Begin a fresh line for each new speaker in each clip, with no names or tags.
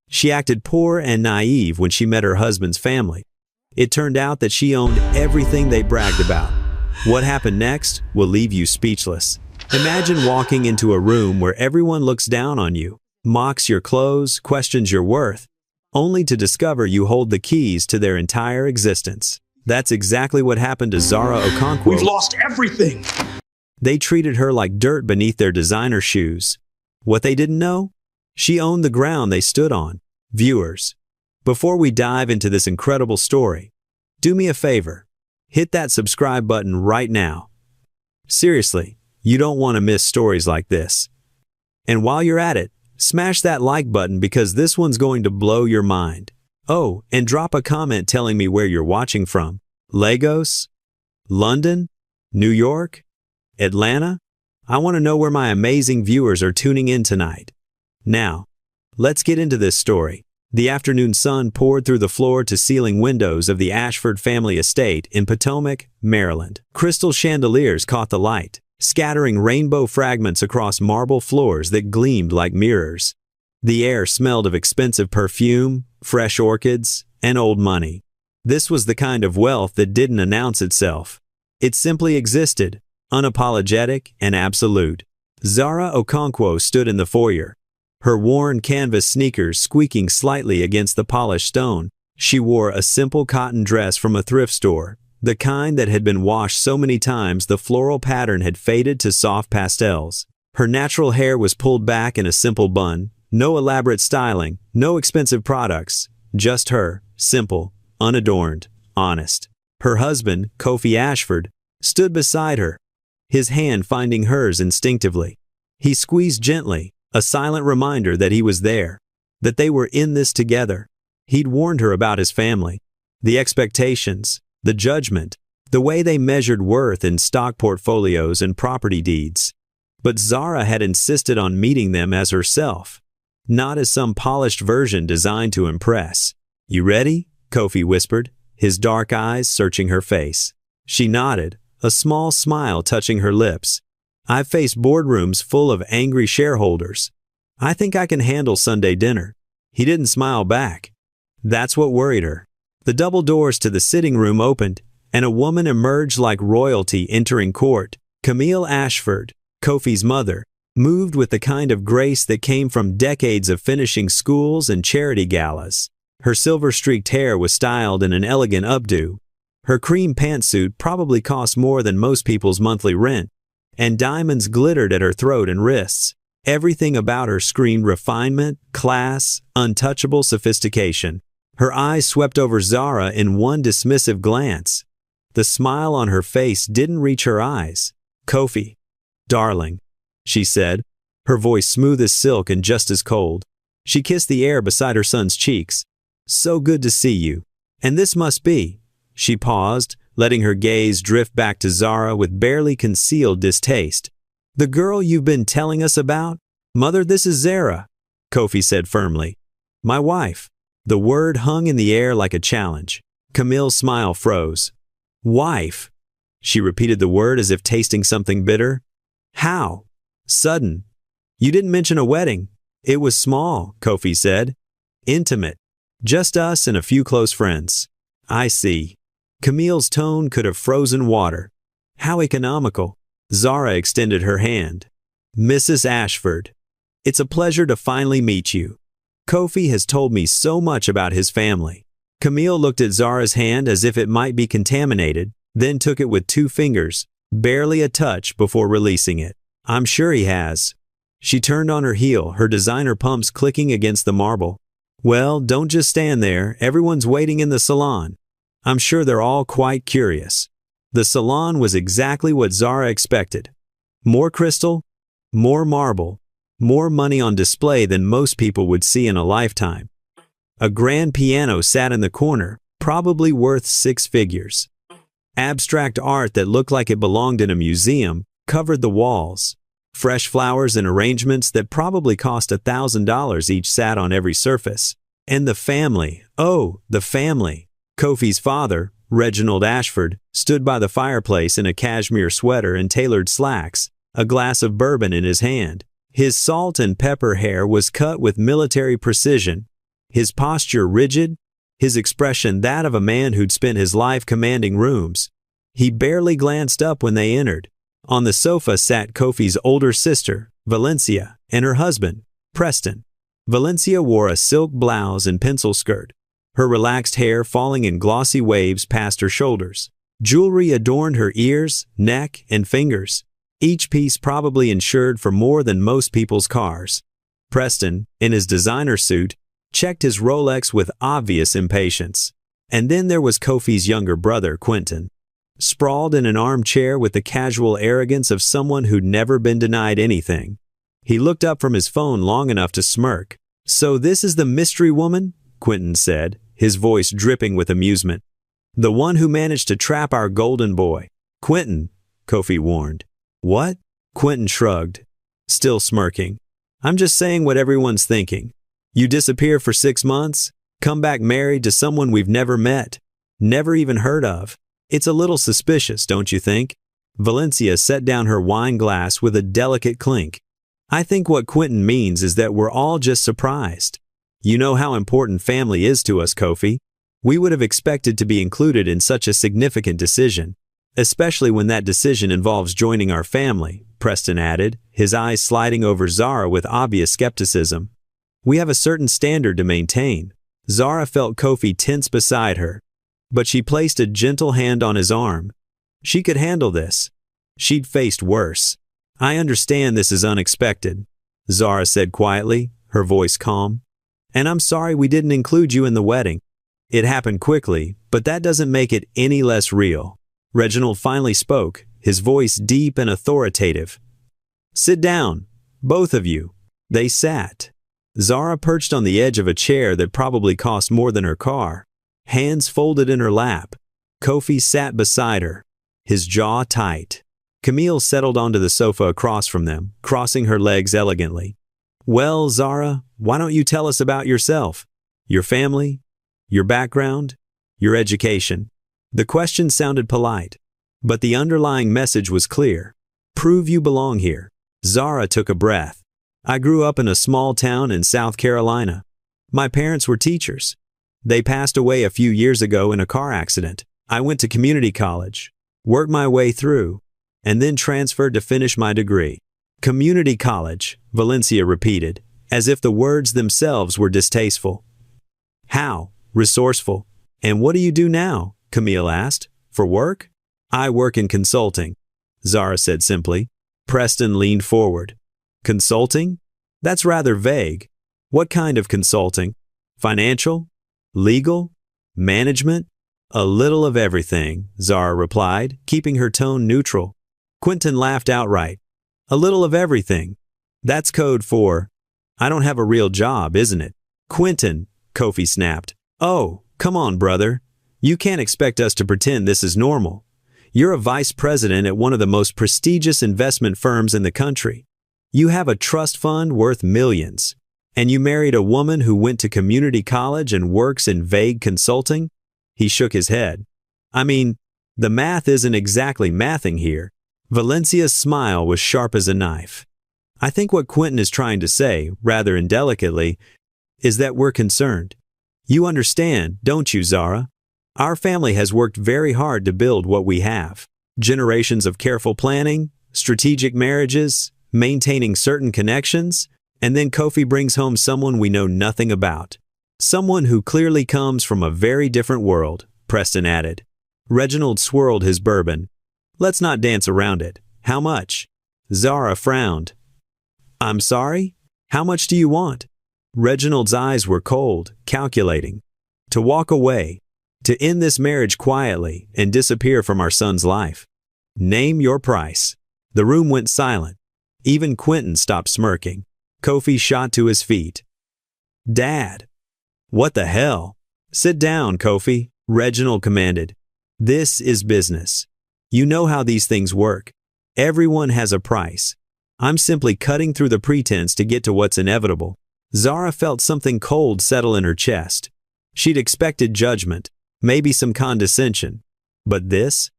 She acted poor and naive when she met her husband's family. It turned out that she owned everything they bragged about. What happened next will leave you speechless. Imagine walking into a room where everyone looks down on you, mocks your clothes, questions your worth, only to discover you hold the keys to their entire existence. That's exactly what happened to Zara Okonkwo.
We've lost everything!
They treated her like dirt beneath their designer shoes. What they didn't know? She owned the ground they stood on. Viewers, before we dive into this incredible story, do me a favor. Hit that subscribe button right now. Seriously, you don't want to miss stories like this. And while you're at it, smash that like button because this one's going to blow your mind. Oh, and drop a comment telling me where you're watching from. Lagos? London? New York? Atlanta? I want to know where my amazing viewers are tuning in tonight. Now, let's get into this story. The afternoon sun poured through the floor-to-ceiling windows of the Ashford family estate in Potomac, Maryland. Crystal chandeliers caught the light, scattering rainbow fragments across marble floors that gleamed like mirrors. The air smelled of expensive perfume, fresh orchids, and old money. This was the kind of wealth that didn't announce itself. It simply existed, unapologetic and absolute. Zara Okonkwo stood in the foyer, her worn canvas sneakers squeaking slightly against the polished stone. She wore a simple cotton dress from a thrift store, the kind that had been washed so many times the floral pattern had faded to soft pastels. Her natural hair was pulled back in a simple bun, no elaborate styling, no expensive products, just her, simple, unadorned, honest. Her husband, Kofi Ashford, stood beside her, his hand finding hers instinctively. He squeezed gently, a silent reminder that he was there, that they were in this together. He'd warned her about his family, the expectations, the judgment, the way they measured worth in stock portfolios and property deeds. But Zara had insisted on meeting them as herself, not as some polished version designed to impress. "You ready?" Kofi whispered, his dark eyes searching her face. She nodded, a small smile touching her lips. "I've faced boardrooms full of angry shareholders. I think I can handle Sunday dinner." He didn't smile back. That's what worried her. The double doors to the sitting room opened, and a woman emerged like royalty entering court. Camille Ashford, Kofi's mother, moved with the kind of grace that came from decades of finishing schools and charity galas. Her silver-streaked hair was styled in an elegant updo. Her cream pantsuit probably cost more than most people's monthly rent, and diamonds glittered at her throat and wrists. Everything about her screamed refinement, class, untouchable sophistication. Her eyes swept over Zara in one dismissive glance. The smile on her face didn't reach her eyes. "Kofi, darling," she said, her voice smooth as silk and just as cold. She kissed the air beside her son's cheeks. "So good to see you. And this must be." She paused, letting her gaze drift back to Zara with barely concealed distaste. "The girl you've been telling us about? Mother, this is Zara," Kofi said firmly. "My wife." The word hung in the air like a challenge. Camille's smile froze. "Wife?" She repeated the word as if tasting something bitter. "How? Sudden. You didn't mention a wedding." "It was small," Kofi said. "Intimate. Just us and a few close friends." "I see." Camille's tone could have frozen water. "How economical." Zara extended her hand. "Mrs. Ashford, it's a pleasure to finally meet you. Kofi has told me so much about his family." Camille looked at Zara's hand as if it might be contaminated, then took it with 2 fingers, barely a touch before releasing it. "I'm sure he has." She turned on her heel, her designer pumps clicking against the marble. "Well, don't just stand there. Everyone's waiting in the salon. I'm sure they're all quite curious." The salon was exactly what Zara expected. More crystal, more marble, more money on display than most people would see in a lifetime. A grand piano sat in the corner, probably worth 6 figures. Abstract art that looked like it belonged in a museum covered the walls. Fresh flowers and arrangements that probably cost $1,000 each sat on every surface. And the family, oh, the family. Kofi's father, Reginald Ashford, stood by the fireplace in a cashmere sweater and tailored slacks, a glass of bourbon in his hand. His salt and pepper hair was cut with military precision, his posture rigid, his expression that of a man who'd spent his life commanding rooms. He barely glanced up when they entered. On the sofa sat Kofi's older sister, Valencia, and her husband, Preston. Valencia wore a silk blouse and pencil skirt, her relaxed hair falling in glossy waves past her shoulders. Jewelry adorned her ears, neck, and fingers, each piece probably insured for more than most people's cars. Preston, in his designer suit, checked his Rolex with obvious impatience. And then there was Kofi's younger brother, Quentin, sprawled in an armchair with the casual arrogance of someone who'd never been denied anything. He looked up from his phone long enough to smirk. "So this is the mystery woman?" Quentin said, his voice dripping with amusement. "The one who managed to trap our golden boy." "Quentin," Kofi warned. "What?" Quentin shrugged, still smirking. "I'm just saying what everyone's thinking. You disappear for 6 months, come back married to someone we've never met, never even heard of. It's a little suspicious, don't you think?" Valencia set down her wine glass with a delicate clink. "I think what Quentin means is that we're all just surprised. You know how important family is to us, Kofi. We would have expected to be included in such a significant decision, especially when that decision involves joining our family," Preston added, his eyes sliding over Zara with obvious skepticism. "We have a certain standard to maintain." Zara felt Kofi tense beside her, but she placed a gentle hand on his arm. She could handle this. She'd faced worse. "I understand this is unexpected," Zara said quietly, her voice calm. "And I'm sorry we didn't include you in the wedding. It happened quickly, but that doesn't make it any less real." Reginald finally spoke, his voice deep and authoritative. "Sit down, both of you." They sat. Zara perched on the edge of a chair that probably cost more than her car, hands folded in her lap. Kofi sat beside her, his jaw tight. Camille settled onto the sofa across from them, crossing her legs elegantly. "Well, Zara, why don't you tell us about yourself? Your family? Your background? Your education?" The question sounded polite, but the underlying message was clear. "Prove you belong here." Zara took a breath. "I grew up in a small town in South Carolina. My parents were teachers. They passed away a few years ago in a car accident. I went to community college, worked my way through, and then transferred to finish my degree." "Community college," Valencia repeated, as if the words themselves were distasteful. "How? Resourceful. And what do you do now?" Camille asked. "For work?" "I work in consulting," Zara said simply. Preston leaned forward. "Consulting? That's rather vague. What kind of consulting? Financial? Legal? Management?" "A little of everything," Zara replied, keeping her tone neutral. Quentin laughed outright. "A little of everything. That's code for, I don't have a real job, isn't it?" "Quentin," Kofi snapped. "Oh, come on, brother. You can't expect us to pretend this is normal. You're a vice president at one of the most prestigious investment firms in the country. You have a trust fund worth millions. And you married a woman who went to community college and works in vague consulting?" He shook his head. "I mean, the math isn't exactly mathing here." Valencia's smile was sharp as a knife. "I think what Quentin is trying to say, rather indelicately, is that we're concerned. You understand, don't you, Zara? Our family has worked very hard to build what we have. Generations of careful planning, strategic marriages, maintaining certain connections, and then Kofi brings home someone we know nothing about. Someone who clearly comes from a very different world," Preston added. Reginald swirled his bourbon. "Let's not dance around it. How much?" Zara frowned. "I'm sorry? How much do you want?" Reginald's eyes were cold, calculating. "To walk away. To end this marriage quietly and disappear from our son's life. Name your price." The room went silent. Even Quentin stopped smirking. Kofi shot to his feet. "Dad." "What the hell?" "Sit down, Kofi," Reginald commanded. "This is business. You know how these things work. Everyone has a price. I'm simply cutting through the pretense to get to what's inevitable." Zara felt something cold settle in her chest. She'd expected judgment, maybe some condescension. But this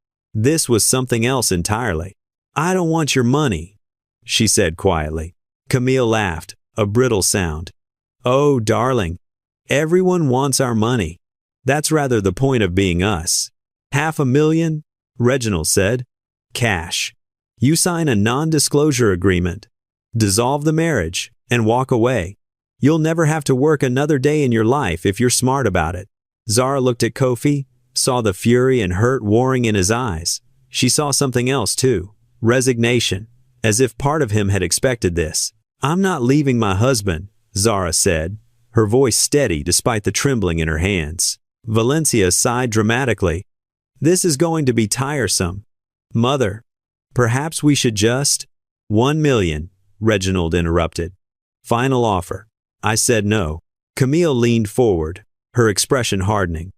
was something else entirely. "I don't want your money," she said quietly. Camille laughed, a brittle sound. "Oh, darling, Everyone wants our money. That's rather the point of being us. $500,000? Reginald said. Cash. You sign a non-disclosure agreement, dissolve the marriage, and walk away. You'll never have to work another day in your life if you're smart about it. Zara looked at Kofi, saw the fury and hurt warring in his eyes. She saw something else too, resignation, as if part of him had expected this. I'm not leaving my husband, Zara said, her voice steady despite the trembling in her hands. Valencia sighed dramatically. This is going to be tiresome. Mother, perhaps we should just… 1 million, Reginald interrupted. Final offer. I said no. Camille leaned forward, her expression hardening.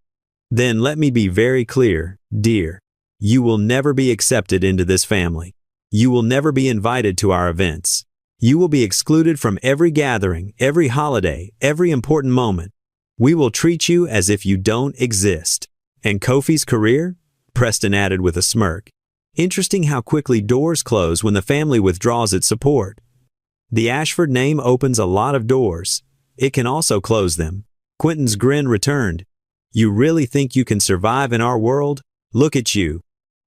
Then let me be very clear, dear. You will never be accepted into this family. You will never be invited to our events. You will be excluded from every gathering, every holiday, every important moment. We will treat you as if you don't exist. And Kofi's career? Preston added with a smirk. Interesting how quickly doors close when the family withdraws its support. The Ashford name opens a lot of doors. It can also close them. Quentin's grin returned. You really think you can survive in our world? Look at you.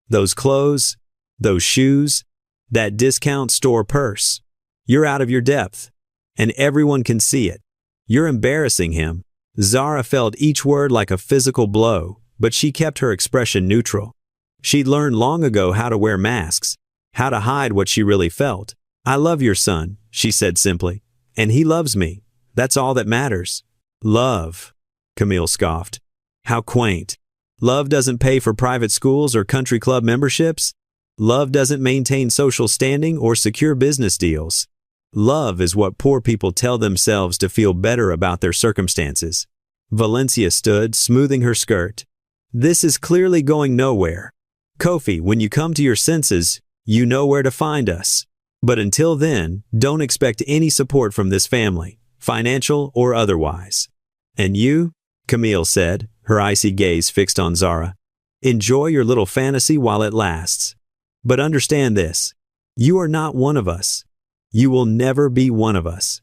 Those clothes, those shoes, that discount store purse. You're out of your depth, and everyone can see it. You're embarrassing him. Zara felt each word like a physical blow, but she kept her expression neutral. She'd learned long ago how to wear masks, how to hide what she really felt. I love your son, she said simply, and he loves me. That's all that matters. Love, Camille scoffed. How quaint. Love doesn't pay for private schools or country club memberships. Love doesn't maintain social standing or secure business deals. Love is what poor people tell themselves to feel better about their circumstances. Valencia stood, smoothing her skirt. This is clearly going nowhere. Kofi, when you come to your senses, you know where to find us. But until then, don't expect any support from this family, financial or otherwise. And you, Camille said, her icy gaze fixed on Zara. Enjoy your little fantasy while it lasts. But understand this. You are not one of us. You will never be one of us.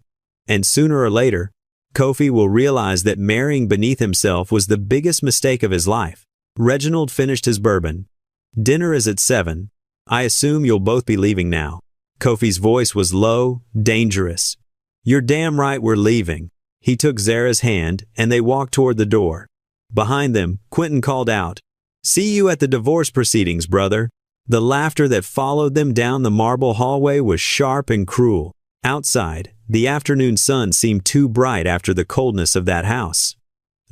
And sooner or later, Kofi will realize that marrying beneath himself was the biggest mistake of his life. Reginald finished his bourbon. Dinner is at 7. I assume you'll both be leaving now. Kofi's voice was low, dangerous. You're damn right we're leaving. He took Zara's hand, and they walked toward the door. Behind them, Quentin called out, See you at the divorce proceedings, brother. The laughter that followed them down the marble hallway was sharp and cruel. Outside, the afternoon sun seemed too bright after the coldness of that house.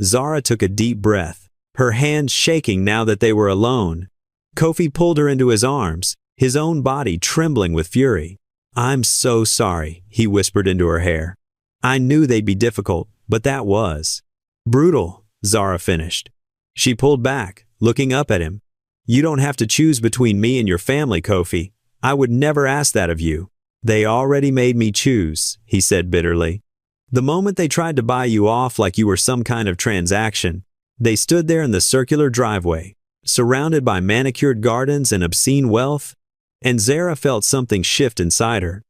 Zara took a deep breath, her hands shaking now that they were alone. Kofi pulled her into his arms, his own body trembling with fury. I'm so sorry, he whispered into her hair. I knew they'd be difficult, but that was brutal, Zara finished. She pulled back, looking up at him. You don't have to choose between me and your family, Kofi. I would never ask that of you. They already made me choose, he said bitterly. The moment they tried to buy you off like you were some kind of transaction, they stood there in the circular driveway, surrounded by manicured gardens and obscene wealth, and Zara felt something shift inside her.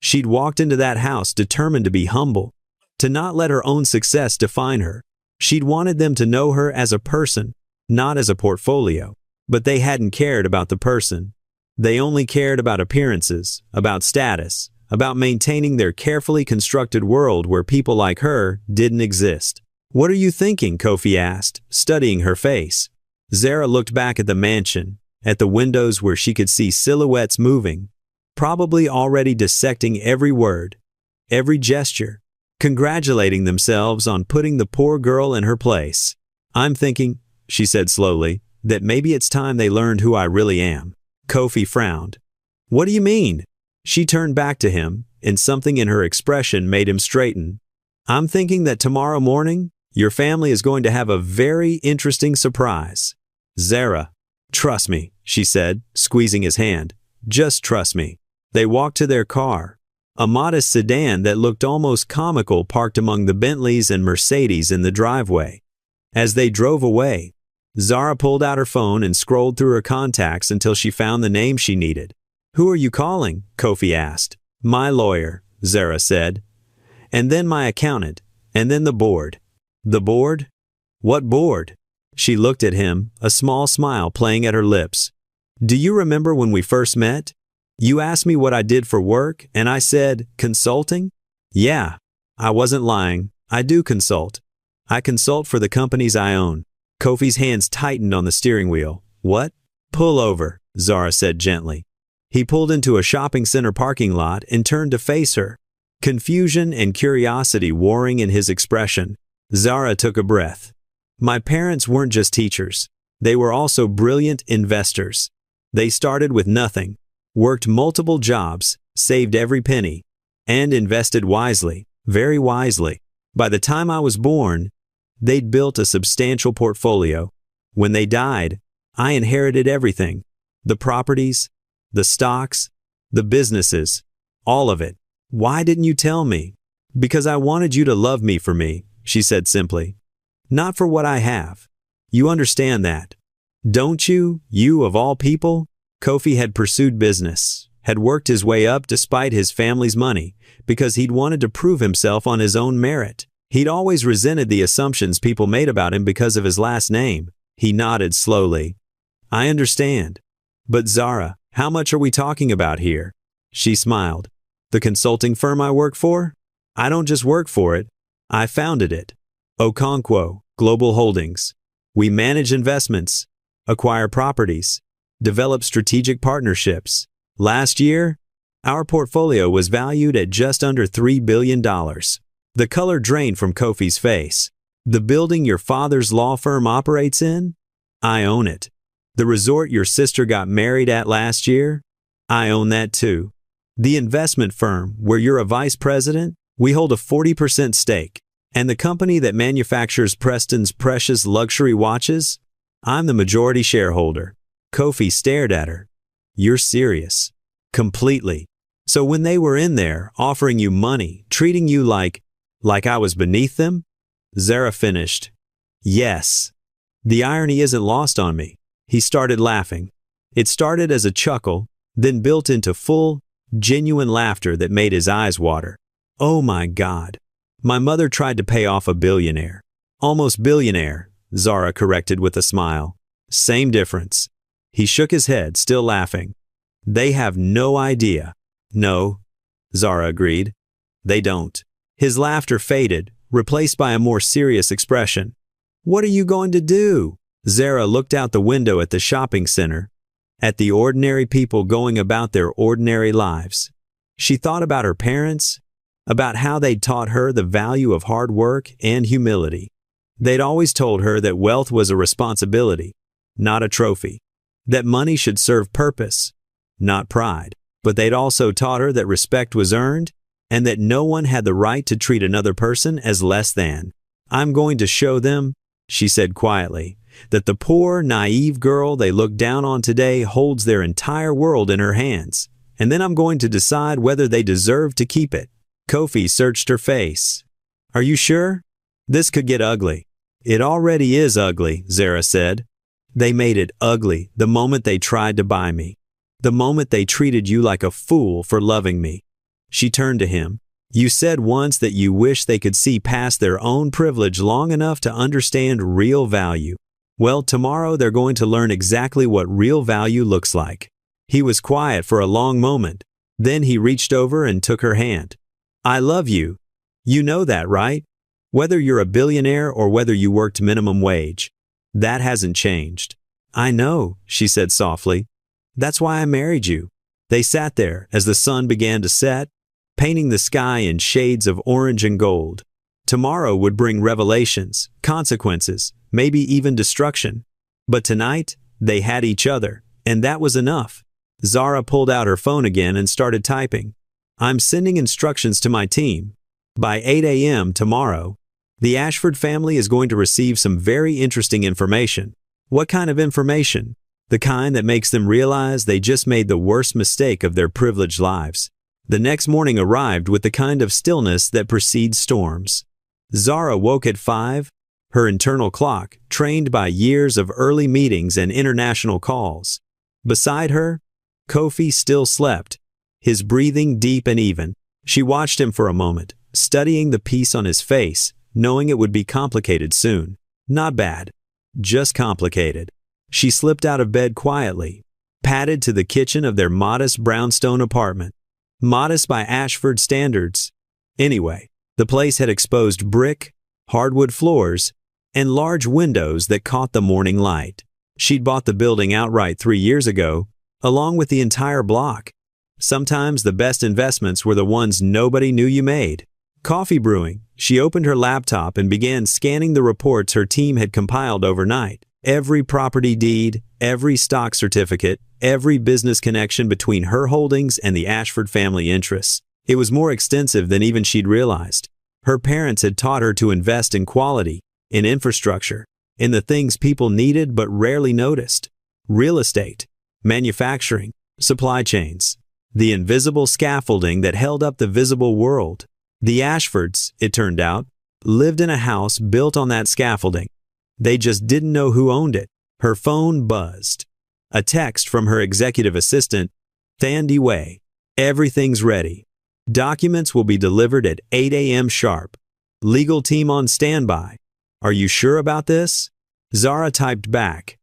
She'd walked into that house determined to be humble, to not let her own success define her. She'd wanted them to know her as a person, not as a portfolio. But they hadn't cared about the person. They only cared about appearances, about status, about maintaining their carefully constructed world where people like her didn't exist. What are you thinking? Kofi asked, studying her face. Zara looked back at the mansion, at the windows where she could see silhouettes moving, probably already dissecting every word, every gesture, congratulating themselves on putting the poor girl in her place. I'm thinking, she said slowly, that maybe it's time they learned who I really am. Kofi frowned. What do you mean? She turned back to him, and something in her expression made him straighten. I'm thinking that tomorrow morning, your family is going to have a very interesting surprise. Zara, trust me, she said, squeezing his hand. Just trust me. They walked to their car, a modest sedan that looked almost comical parked among the Bentleys and Mercedes in the driveway. As they drove away, Zara pulled out her phone and scrolled through her contacts until she found the name she needed. Who are you calling? Kofi asked. My lawyer, Zara said. And then my accountant, and then the board. The board? What board? She looked at him, a small smile playing at her lips. Do you remember when we first met? You asked me what I did for work, and I said, consulting? Yeah, I wasn't lying. I do consult. I consult for the companies I own. Kofi's hands tightened on the steering wheel. What? Pull over, Zara said gently. He pulled into a shopping center parking lot and turned to face her. Confusion and curiosity warring in his expression. Zara took a breath. My parents weren't just teachers. They were also brilliant investors. They started with nothing, worked multiple jobs, saved every penny, and invested wisely, very wisely. By the time I was born, they'd built a substantial portfolio. When they died, I inherited everything. The properties, the stocks, the businesses, all of it. Why didn't you tell me? Because I wanted you to love me for me, she said simply. Not for what I have. You understand that. Don't you, you of all people? Kofi had pursued business, had worked his way up despite his family's money, because he'd wanted to prove himself on his own merit. He'd always resented the assumptions people made about him because of his last name. He nodded slowly. I understand. But Zara, how much are we talking about here? She smiled. The consulting firm I work for? I don't just work for it. I founded it. Okonkwo Global Holdings. We manage investments, acquire properties, develop strategic partnerships. Last year, our portfolio was valued at just under $3 billion. The color drained from Kofi's face. The building your father's law firm operates in? I own it. The resort your sister got married at last year? I own that too. The investment firm where you're a vice president? We hold a 40% stake. And the company that manufactures Preston's precious luxury watches? I'm the majority shareholder. Kofi stared at her. You're serious. Completely. So when they were in there, offering you money, treating you like I was beneath them? Zara finished. Yes. The irony isn't lost on me. He started laughing. It started as a chuckle, then built into full, genuine laughter that made his eyes water. Oh my God. My mother tried to pay off a billionaire. Almost billionaire, Zara corrected with a smile. Same difference. He shook his head, still laughing. They have no idea. No, Zara agreed. They don't. His laughter faded, replaced by a more serious expression. What are you going to do? Zara looked out the window at the shopping center, at the ordinary people going about their ordinary lives. She thought about her parents, about how they'd taught her the value of hard work and humility. They'd always told her that wealth was a responsibility, not a trophy, that money should serve purpose, not pride. But they'd also taught her that respect was earned and that no one had the right to treat another person as less than. I'm going to show them, she said quietly, that the poor, naive girl they look down on today holds their entire world in her hands, and then I'm going to decide whether they deserve to keep it. Kofi searched her face. Are you sure? This could get ugly. It already is ugly, Zara said. They made it ugly the moment they tried to buy me. The moment they treated you like a fool for loving me. She turned to him. You said once that you wish they could see past their own privilege long enough to understand real value. Well, tomorrow they're going to learn exactly what real value looks like. He was quiet for a long moment. Then he reached over and took her hand. I love you. You know that, right? Whether you're a billionaire or whether you worked minimum wage. That hasn't changed. I know, she said softly. That's why I married you. They sat there as the sun began to set, painting the sky in shades of orange and gold. Tomorrow would bring revelations, consequences, maybe even destruction. But tonight, they had each other, and that was enough. Zara pulled out her phone again and started typing. I'm sending instructions to my team. By 8 a.m. tomorrow, the Ashford family is going to receive some very interesting information. What kind of information? The kind that makes them realize they just made the worst mistake of their privileged lives. The next morning arrived with the kind of stillness that precedes storms. Zara woke at 5, her internal clock trained by years of early meetings and international calls. Beside her, Kofi still slept, his breathing deep and even. She watched him for a moment, studying the peace on his face, knowing it would be complicated soon. Not bad. Just complicated. She slipped out of bed quietly, padded to the kitchen of their modest brownstone apartment. Modest by Ashford standards. Anyway, the place had exposed brick, hardwood floors, and large windows that caught the morning light. She'd bought the building outright 3 years ago, along with the entire block. Sometimes the best investments were the ones nobody knew you made. Coffee brewing, she opened her laptop and began scanning the reports her team had compiled overnight. Every property deed, every stock certificate, every business connection between her holdings and the Ashford family interests. It was more extensive than even she'd realized. Her parents had taught her to invest in quality, in infrastructure, in the things people needed but rarely noticed. Real estate, manufacturing, supply chains. The invisible scaffolding that held up the visible world. The Ashfords, it turned out, lived in a house built on that scaffolding. They just didn't know who owned it. Her phone buzzed. A text from her executive assistant, Thandy Way. Everything's ready. Documents will be delivered at 8 a.m. sharp. Legal team on standby. Are you sure about this? Zara typed back.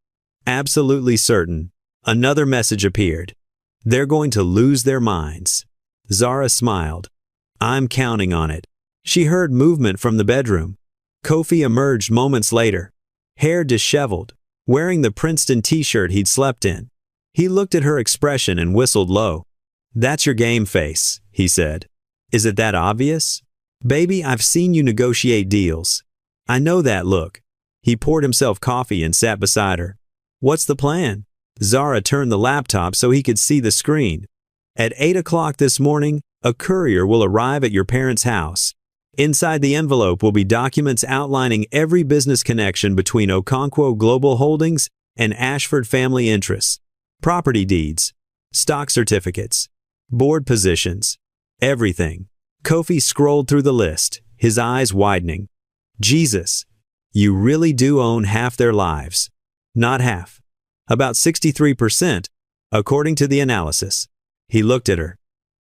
Absolutely certain. Another message appeared. They're going to lose their minds. Zara smiled. I'm counting on it. She heard movement from the bedroom. Kofi emerged moments later, hair disheveled, wearing the Princeton t-shirt he'd slept in. He looked at her expression and whistled low. That's your game face, he said. Is it that obvious? Baby, I've seen you negotiate deals. I know that look. He poured himself coffee and sat beside her. What's the plan? Zara turned the laptop so he could see the screen. At 8 o'clock this morning, a courier will arrive at your parents' house. Inside the envelope will be documents outlining every business connection between Okonkwo Global Holdings and Ashford family interests. Property deeds, stock certificates, board positions, everything. Kofi scrolled through the list, his eyes widening. Jesus, you really do own half their lives. Not half. About 63%, according to the analysis. He looked at her.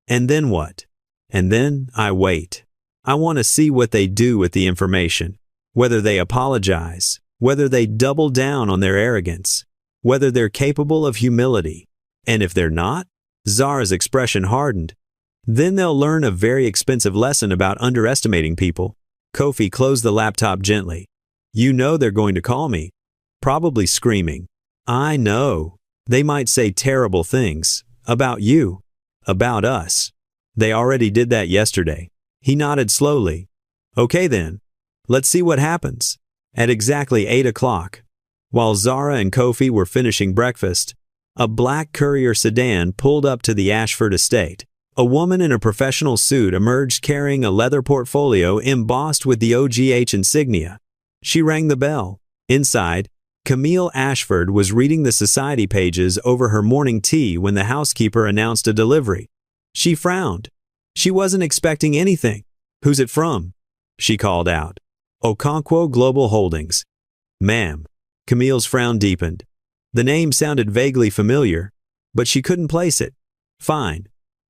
And then what? And then I wait. I want to see what they do with the information. Whether they apologize, whether they double down on their arrogance, whether they're capable of humility. And if they're not, Zara's expression hardened. Then they'll learn a very expensive lesson about underestimating people. Kofi closed the laptop gently. You know they're going to call me. Probably screaming. I know. They might say terrible things. About you. About us. They already did that yesterday. He nodded slowly. Okay then. Let's see what happens. At exactly 8 o'clock, while Zara and Kofi were finishing breakfast, a black courier sedan pulled up to the Ashford estate. A woman in a professional suit emerged carrying a leather portfolio embossed with the OGH insignia. She rang the bell. Inside, Camille Ashford was reading the society pages over her morning tea when the housekeeper announced a delivery. She frowned. She wasn't expecting anything. Who's it from? She called out. Okonkwo Global Holdings. Ma'am. Camille's frown deepened. The name sounded vaguely familiar, but she couldn't place it. Fine.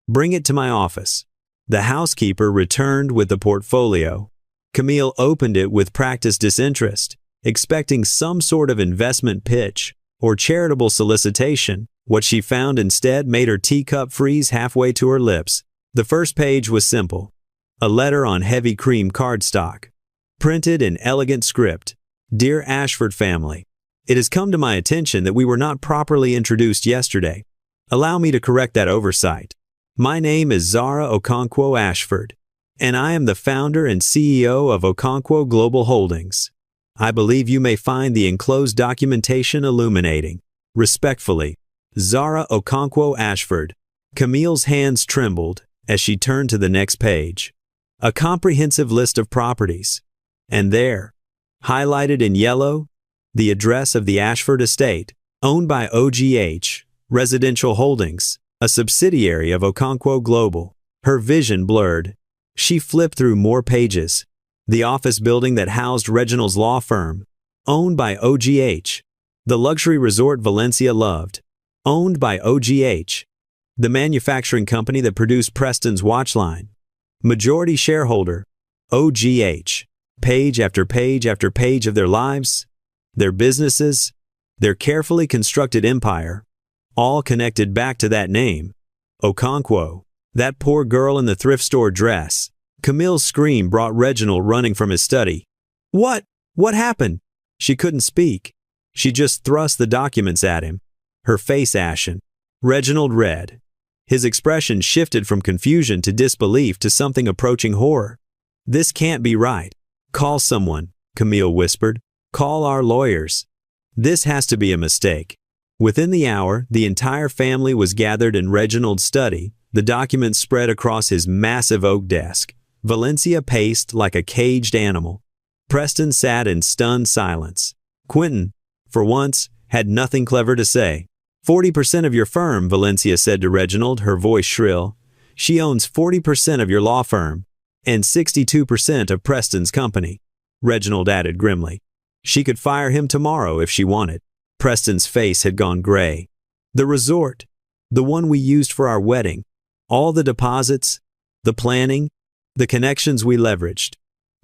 Bring it to my office. The housekeeper returned with the portfolio. Camille opened it with practiced disinterest, expecting some sort of investment pitch or charitable solicitation. What she found instead made her teacup freeze halfway to her lips. The first page was simple. A letter on heavy cream cardstock. Printed in elegant script. Dear Ashford family, it has come to my attention that we were not properly introduced yesterday. Allow me to correct that oversight. My name is Zara Okonkwo Ashford, and I am the founder and CEO of Okonkwo Global Holdings. I believe you may find the enclosed documentation illuminating. Respectfully, Zara Okonkwo Ashford. Camille's hands trembled as she turned to the next page. A comprehensive list of properties. And there, highlighted in yellow, the address of the Ashford estate, owned by OGH, Residential Holdings, a subsidiary of Okonkwo Global. Her vision blurred. She flipped through more pages. The office building that housed Reginald's law firm, owned by OGH. The luxury resort Valencia loved, owned by OGH. The manufacturing company that produced Preston's watch line, majority shareholder, OGH. Page after page after page of their lives, their businesses, their carefully constructed empire, all connected back to that name, Okonkwo. That poor girl in the thrift store dress. Camille's scream brought Reginald running from his study. What? What happened? She couldn't speak. She just thrust the documents at him, her face ashen. Reginald read. His expression shifted from confusion to disbelief to something approaching horror. This can't be right. Call someone, Camille whispered. Call our lawyers. This has to be a mistake. Within the hour, the entire family was gathered in Reginald's study, the documents spread across his massive oak desk. Valencia paced like a caged animal. Preston sat in stunned silence. Quentin, for once, had nothing clever to say. 40% of your firm, Valencia said to Reginald, her voice shrill. She owns 40% of your law firm, and 62% of Preston's company. Reginald added grimly. She could fire him tomorrow if she wanted. Preston's face had gone gray. The resort, the one we used for our wedding, all the deposits, the planning, the connections we leveraged.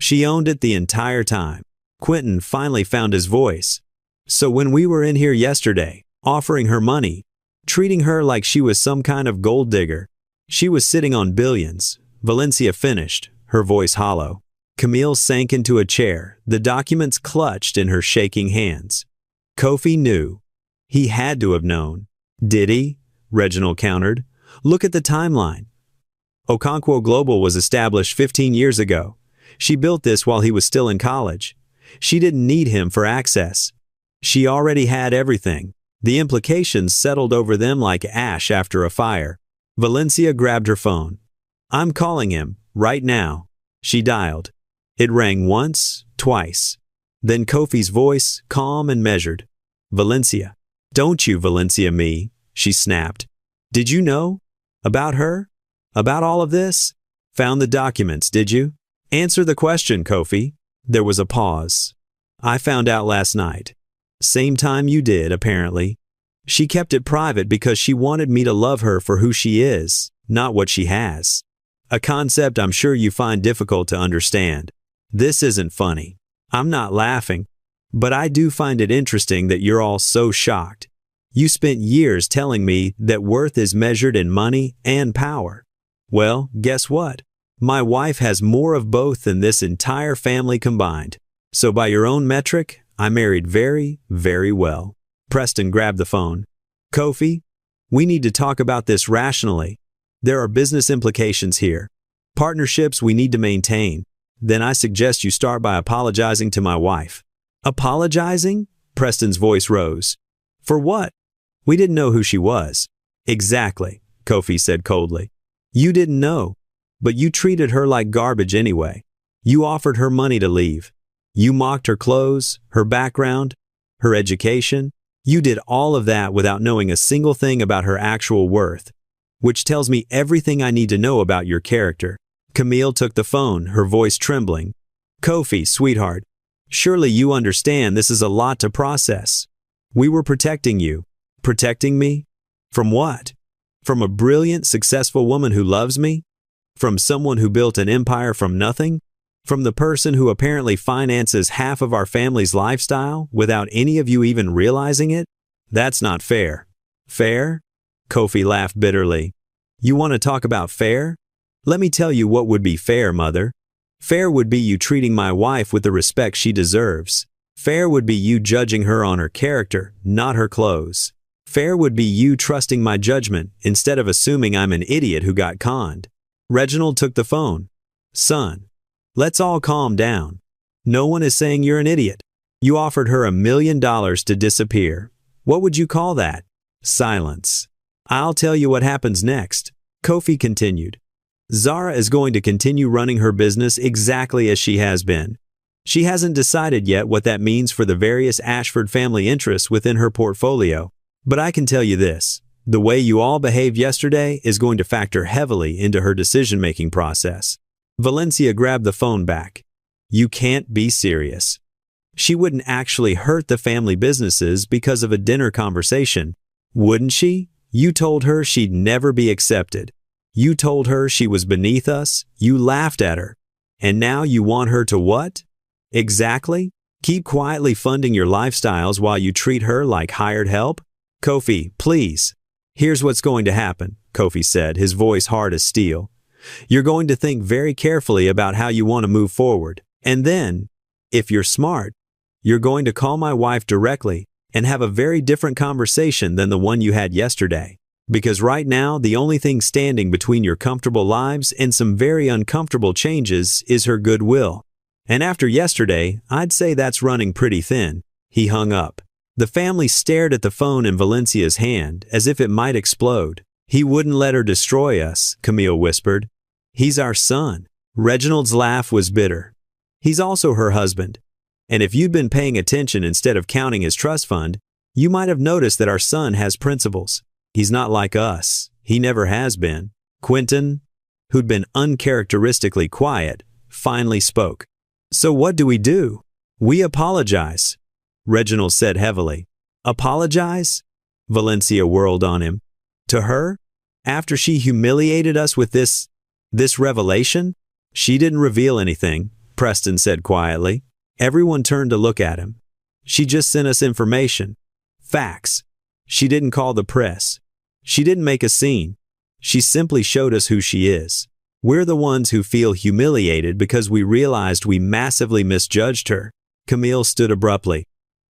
She owned it the entire time. Quentin finally found his voice. So when we were in here yesterday, offering her money, treating her like she was some kind of gold digger, she was sitting on billions. Valencia finished, her voice hollow. Camille sank into a chair, the documents clutched in her shaking hands. Kofi knew. He had to have known. Did he? Reginald countered. Look at the timeline. Okonkwo Global was established 15 years ago. She built this while he was still in college. She didn't need him for access. She already had everything. The implications settled over them like ash after a fire. Valencia grabbed her phone. I'm calling him, right now. She dialed. It rang once, twice. Then Kofi's voice, calm and measured. Valencia. Don't you Valencia me, she snapped. Did you know? About her? About all of this? Found the documents, did you? Answer the question, Kofi. There was a pause. I found out last night. Same time you did, apparently. She kept it private because she wanted me to love her for who she is, not what she has. A concept I'm sure you find difficult to understand. This isn't funny. I'm not laughing. But I do find it interesting that you're all so shocked. You spent years telling me that worth is measured in money and power. Well, guess what? My wife has more of both than this entire family combined. So by your own metric, I married very, very well. Preston grabbed the phone. Kofi, we need to talk about this rationally. There are business implications here. Partnerships we need to maintain. Then I suggest you start by apologizing to my wife. Apologizing? Preston's voice rose. For what? We didn't know who she was. Exactly, Kofi said coldly. You didn't know, but you treated her like garbage anyway. You offered her money to leave. You mocked her clothes, her background, her education. You did all of that without knowing a single thing about her actual worth, which tells me everything I need to know about your character. Camille took the phone, her voice trembling. Kofi, sweetheart, surely you understand this is a lot to process. We were protecting you. Protecting me? From what? From a brilliant, successful woman who loves me? From someone who built an empire from nothing? From the person who apparently finances half of our family's lifestyle without any of you even realizing it? That's not fair. Fair? Kofi laughed bitterly. You want to talk about fair? Let me tell you what would be fair, mother. Fair would be you treating my wife with the respect she deserves. Fair would be you judging her on her character, not her clothes. Fair would be you trusting my judgment instead of assuming I'm an idiot who got conned. Reginald took the phone. Son, let's all calm down. No one is saying you're an idiot. You offered her $1 million to disappear. What would you call that? Silence. I'll tell you what happens next. Kofi continued. Zara is going to continue running her business exactly as she has been. She hasn't decided yet what that means for the various Ashford family interests within her portfolio. But I can tell you this, the way you all behaved yesterday is going to factor heavily into her decision-making process. Valencia grabbed the phone back. You can't be serious. She wouldn't actually hurt the family businesses because of a dinner conversation, wouldn't she? You told her she'd never be accepted. You told her she was beneath us. You laughed at her. And now you want her to what? Exactly. Keep quietly funding your lifestyles while you treat her like hired help? Kofi, please. Here's what's going to happen, Kofi said, his voice hard as steel. You're going to think very carefully about how you want to move forward. And then, if you're smart, you're going to call my wife directly and have a very different conversation than the one you had yesterday. Because right now, the only thing standing between your comfortable lives and some very uncomfortable changes is her goodwill. And after yesterday, I'd say that's running pretty thin. He hung up. The family stared at the phone in Valencia's hand as if it might explode. He wouldn't let her destroy us, Camille whispered. He's our son. Reginald's laugh was bitter. He's also her husband. And if you'd been paying attention instead of counting his trust fund, you might have noticed that our son has principles. He's not like us. He never has been. Quentin, who'd been uncharacteristically quiet, finally spoke. So what do? We apologize, Reginald said heavily. Apologize? Valencia whirled on him. To her? After she humiliated us with this revelation? She didn't reveal anything, Preston said quietly. Everyone turned to look at him. She just sent us information. Facts. She didn't call the press. She didn't make a scene. She simply showed us who she is. We're the ones who feel humiliated because we realized we massively misjudged her. Camille stood abruptly.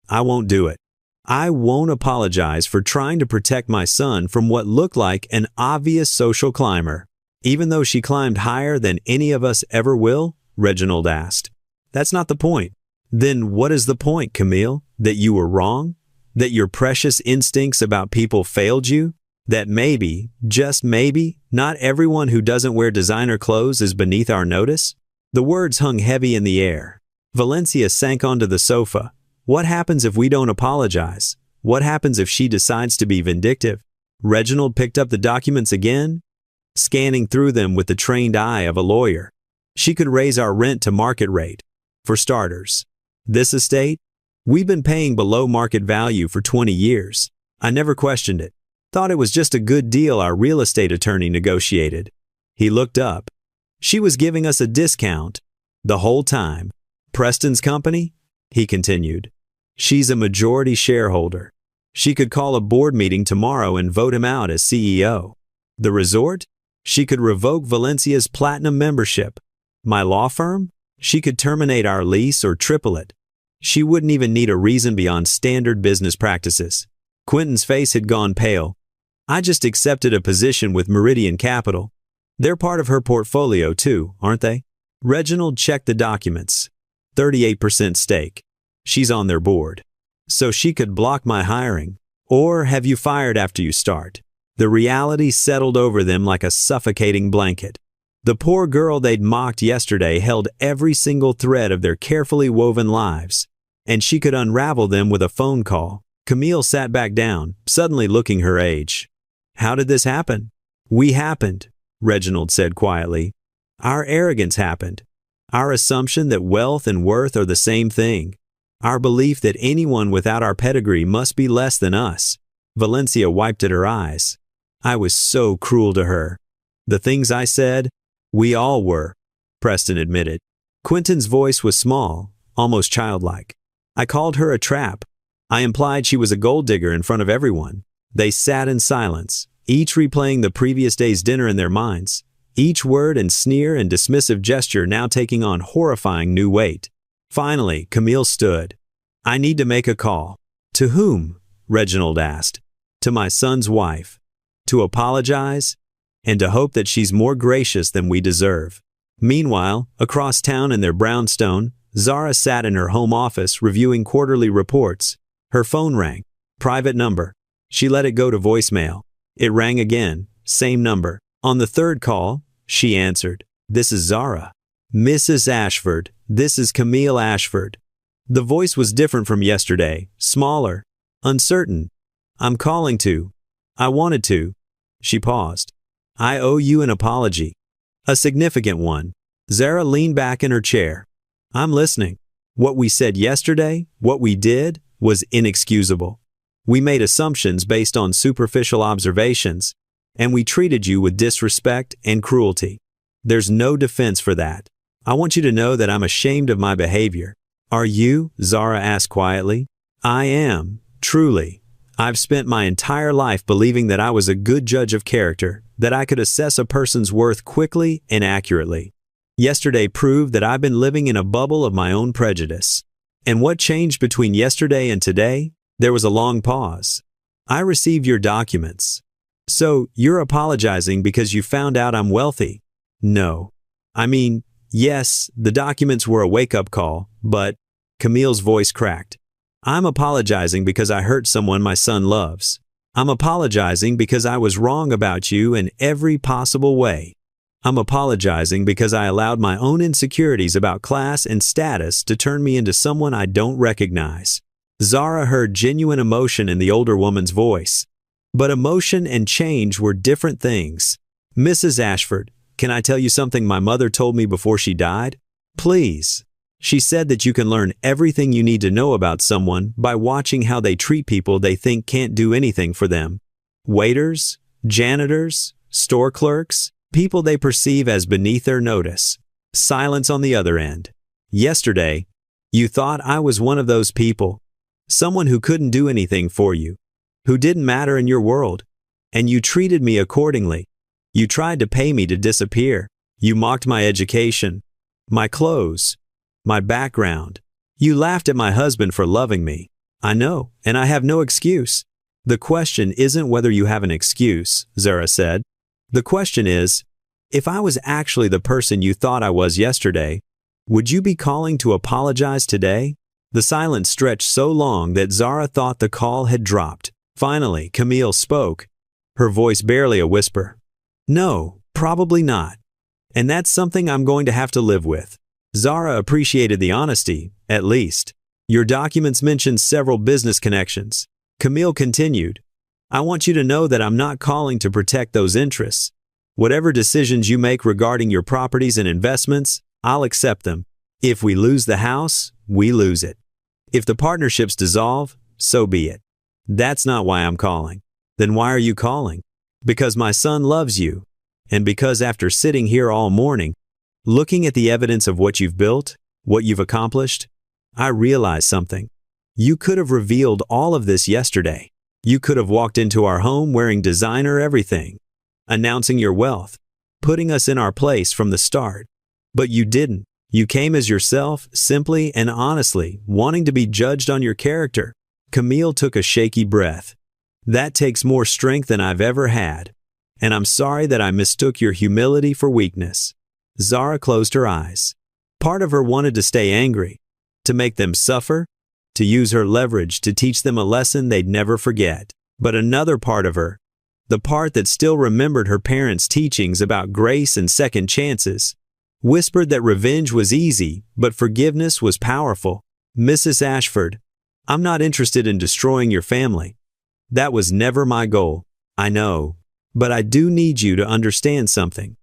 I won't do it. I won't apologize for trying to protect my son from what looked like an obvious social climber. Even though she climbed higher than any of us ever will, Reginald asked. That's not the point. Then what is the point, Camille? That you were wrong? That your precious instincts about people failed you? That maybe, just maybe, not everyone who doesn't wear designer clothes is beneath our notice? The words hung heavy in the air. Valencia sank onto the sofa. What happens if we don't apologize? What happens if she decides to be vindictive? Reginald picked up the documents again, scanning through them with the trained eye of a lawyer. She could raise our rent to market rate. For starters, this estate? We've been paying below market value for 20 years. I never questioned it. Thought it was just a good deal our real estate attorney negotiated. He looked up. She was giving us a discount the whole time. Preston's company? He continued. She's a majority shareholder. She could call a board meeting tomorrow and vote him out as CEO. The resort? She could revoke Valencia's platinum membership. My law firm? She could terminate our lease or triple it. She wouldn't even need a reason beyond standard business practices. Quentin's face had gone pale. I just accepted a position with Meridian Capital. They're part of her portfolio too, aren't they? Reginald checked the documents. 38% stake. She's on their board. So she could block my hiring. Or have you fired after you start? The reality settled over them like a suffocating blanket. The poor girl they'd mocked yesterday held every single thread of their carefully woven lives, and she could unravel them with a phone call. Camille sat back down, suddenly looking her age. How did this happen? We happened, Reginald said quietly. Our arrogance happened. Our assumption that wealth and worth are the same thing. Our belief that anyone without our pedigree must be less than us. Valencia wiped at her eyes. I was so cruel to her. The things I said, we all were, Preston admitted. Quentin's voice was small, almost childlike. I called her a trap. I implied she was a gold digger in front of everyone. They sat in silence, each replaying the previous day's dinner in their minds, each word and sneer and dismissive gesture now taking on horrifying new weight. Finally, Camille stood. I need to make a call. To whom? Reginald asked. To my son's wife. To apologize, and to hope that she's more gracious than we deserve. Meanwhile, across town in their brownstone, Zara sat in her home office reviewing quarterly reports. Her phone rang. Private number. She let it go to voicemail. It rang again. Same number. On the third call, she answered. This is Zara. Mrs. Ashford, this is Camille Ashford. The voice was different from yesterday, smaller, uncertain. I'm calling to. I wanted to. She paused. I owe you an apology. A significant one. Zara leaned back in her chair. I'm listening. What we said yesterday, what we did, was inexcusable. We made assumptions based on superficial observations, and we treated you with disrespect and cruelty. There's no defense for that. I want you to know that I'm ashamed of my behavior. Are you? Zara asked quietly. I am, truly. I've spent my entire life believing that I was a good judge of character, that I could assess a person's worth quickly and accurately. Yesterday proved that I've been living in a bubble of my own prejudice. And what changed between yesterday and today? There was a long pause. I received your documents. So, you're apologizing because you found out I'm wealthy? No. I mean, yes, the documents were a wake-up call, but… Camille's voice cracked. I'm apologizing because I hurt someone my son loves. I'm apologizing because I was wrong about you in every possible way. I'm apologizing because I allowed my own insecurities about class and status to turn me into someone I don't recognize. Zara heard genuine emotion in the older woman's voice. But emotion and change were different things. Mrs. Ashford, can I tell you something my mother told me before she died? Please. She said that you can learn everything you need to know about someone by watching how they treat people they think can't do anything for them. Waiters, janitors, store clerks, people they perceive as beneath their notice. Silence on the other end. Yesterday, you thought I was one of those people. Someone who couldn't do anything for you, who didn't matter in your world, and you treated me accordingly. You tried to pay me to disappear. You mocked my education, my clothes, my background. You laughed at my husband for loving me. I know, and I have no excuse. The question isn't whether you have an excuse, Zara said. The question is, if I was actually the person you thought I was yesterday, would you be calling to apologize today? The silence stretched so long that Zara thought the call had dropped. Finally, Camille spoke, her voice barely a whisper. No, probably not. And that's something I'm going to have to live with. Zara appreciated the honesty, at least. Your documents mentioned several business connections. Camille continued. I want you to know that I'm not calling to protect those interests. Whatever decisions you make regarding your properties and investments, I'll accept them. If we lose the house, we lose it. If the partnerships dissolve, so be it. That's not why I'm calling. Then why are you calling? Because my son loves you. And because after sitting here all morning, looking at the evidence of what you've built, what you've accomplished, I realize something. You could have revealed all of this yesterday. You could have walked into our home wearing designer everything, announcing your wealth, putting us in our place from the start. But you didn't. You came as yourself, simply and honestly, wanting to be judged on your character. Camille took a shaky breath. That takes more strength than I've ever had. And I'm sorry that I mistook your humility for weakness. Zara closed her eyes. Part of her wanted to stay angry, to make them suffer, to use her leverage to teach them a lesson they'd never forget. But another part of her, the part that still remembered her parents' teachings about grace and second chances, whispered that revenge was easy, but forgiveness was powerful. Mrs. Ashford, I'm not interested in destroying your family. That was never my goal. I know. But I do need you to understand something.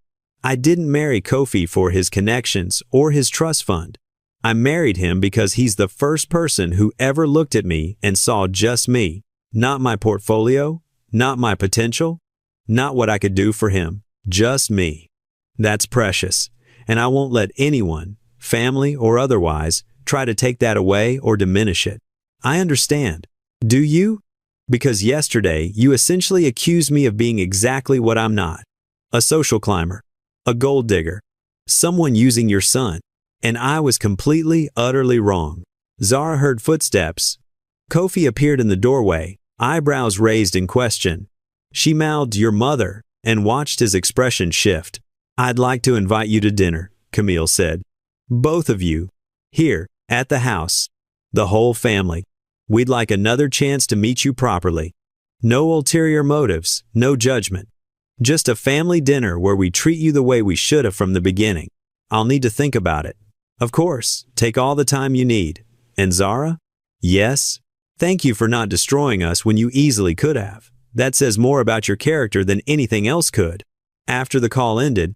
I didn't marry Kofi for his connections or his trust fund. I married him because he's the first person who ever looked at me and saw just me, not my portfolio, not my potential, not what I could do for him, just me. That's precious, and I won't let anyone, family or otherwise, try to take that away or diminish it. I understand. Do you? Because yesterday you essentially accused me of being exactly what I'm not. A social climber. A gold digger. Someone using your son. And I was completely, utterly wrong. Zara heard footsteps. Kofi appeared in the doorway, eyebrows raised in question. She mouthed, "Your mother," and watched his expression shift. "I'd like to invite you to dinner," Camille said. "Both of you. Here, at the house. The whole family. We'd like another chance to meet you properly. No ulterior motives, no judgment. Just a family dinner where we treat you the way we should have from the beginning. I'll need to think about it. Of course, take all the time you need. And Zara? Yes? Thank you for not destroying us when you easily could have. That says more about your character than anything else could." After the call ended,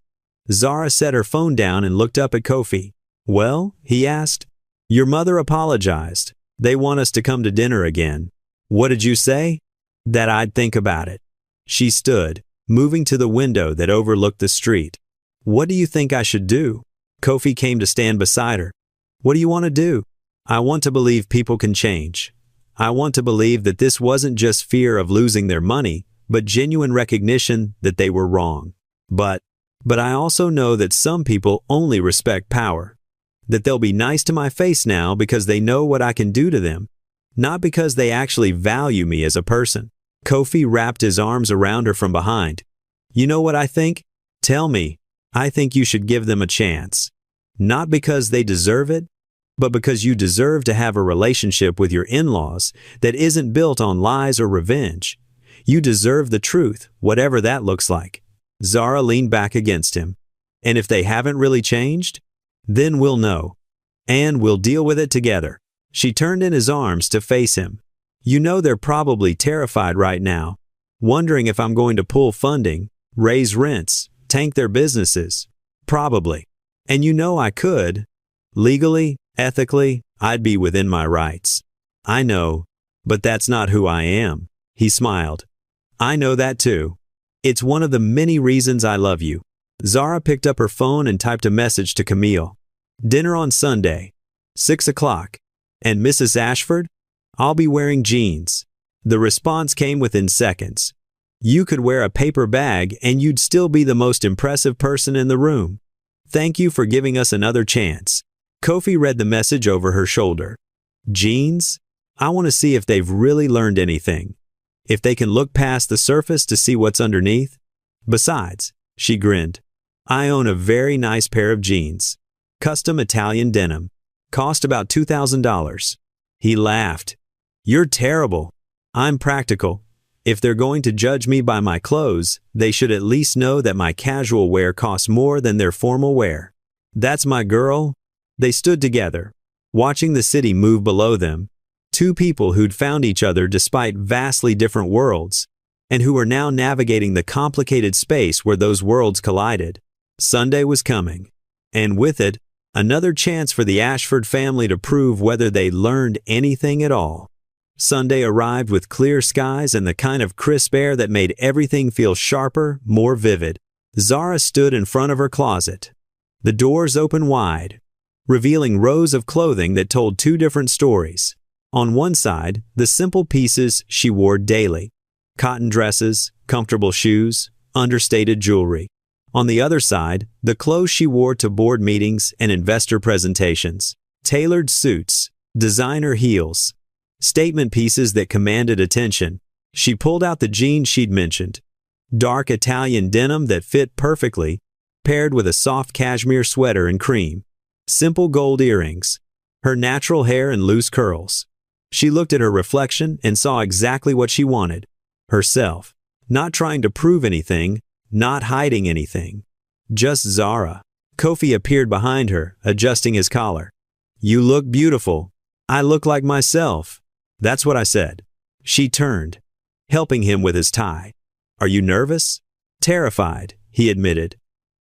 Zara set her phone down and looked up at Kofi. "Well?" he asked. "Your mother apologized. They want us to come to dinner again." "What did you say?" "That I'd think about it." She stood, moving to the window that overlooked the street. "What do you think I should do?" Kofi came to stand beside her. "What do you want to do?" I want to believe people can change. I want to believe that this wasn't just fear of losing their money, but genuine recognition that they were wrong. But I also know that some people only respect power. That they'll be nice to my face now because they know what I can do to them, not because they actually value me as a person. Kofi wrapped his arms around her from behind. You know what I think? Tell me. I think you should give them a chance. Not because they deserve it, but because you deserve to have a relationship with your in-laws that isn't built on lies or revenge. You deserve the truth, whatever that looks like. Zara leaned back against him. And if they haven't really changed, then we'll know. And we'll deal with it together. She turned in his arms to face him. You know they're probably terrified right now, wondering if I'm going to pull funding, raise rents, tank their businesses. Probably. And you know I could. Legally, ethically, I'd be within my rights. I know, but that's not who I am. He smiled. I know that too. It's one of the many reasons I love you. Zara picked up her phone and typed a message to Camille. Dinner on Sunday, 6 o'clock. And Mrs. Ashford? I'll be wearing jeans. The response came within seconds. You could wear a paper bag and you'd still be the most impressive person in the room. Thank you for giving us another chance. Kofi read the message over her shoulder. Jeans? I want to see if they've really learned anything. If they can look past the surface to see what's underneath. Besides, she grinned, I own a very nice pair of jeans. Custom Italian denim. Cost about $2,000. He laughed. You're terrible. I'm practical. If they're going to judge me by my clothes, they should at least know that my casual wear costs more than their formal wear. That's my girl. They stood together, watching the city move below them. Two people who'd found each other despite vastly different worlds, and who were now navigating the complicated space where those worlds collided. Sunday was coming, and with it, another chance for the Ashford family to prove whether they learned anything at all. Sunday arrived with clear skies and the kind of crisp air that made everything feel sharper, more vivid. Zara stood in front of her closet. The doors opened wide, revealing rows of clothing that told two different stories. On one side, the simple pieces she wore daily. Cotton dresses, comfortable shoes, understated jewelry. On the other side, the clothes she wore to board meetings and investor presentations. Tailored suits, designer heels, statement pieces that commanded attention. She pulled out the jeans she'd mentioned. Dark Italian denim that fit perfectly, paired with a soft cashmere sweater in cream. Simple gold earrings. Her natural hair in loose curls. She looked at her reflection and saw exactly what she wanted. Herself. Not trying to prove anything, not hiding anything. Just Zara. Kofi appeared behind her, adjusting his collar. You look beautiful. I look like myself. That's what I said. She turned, helping him with his tie. Are you nervous? Terrified, he admitted.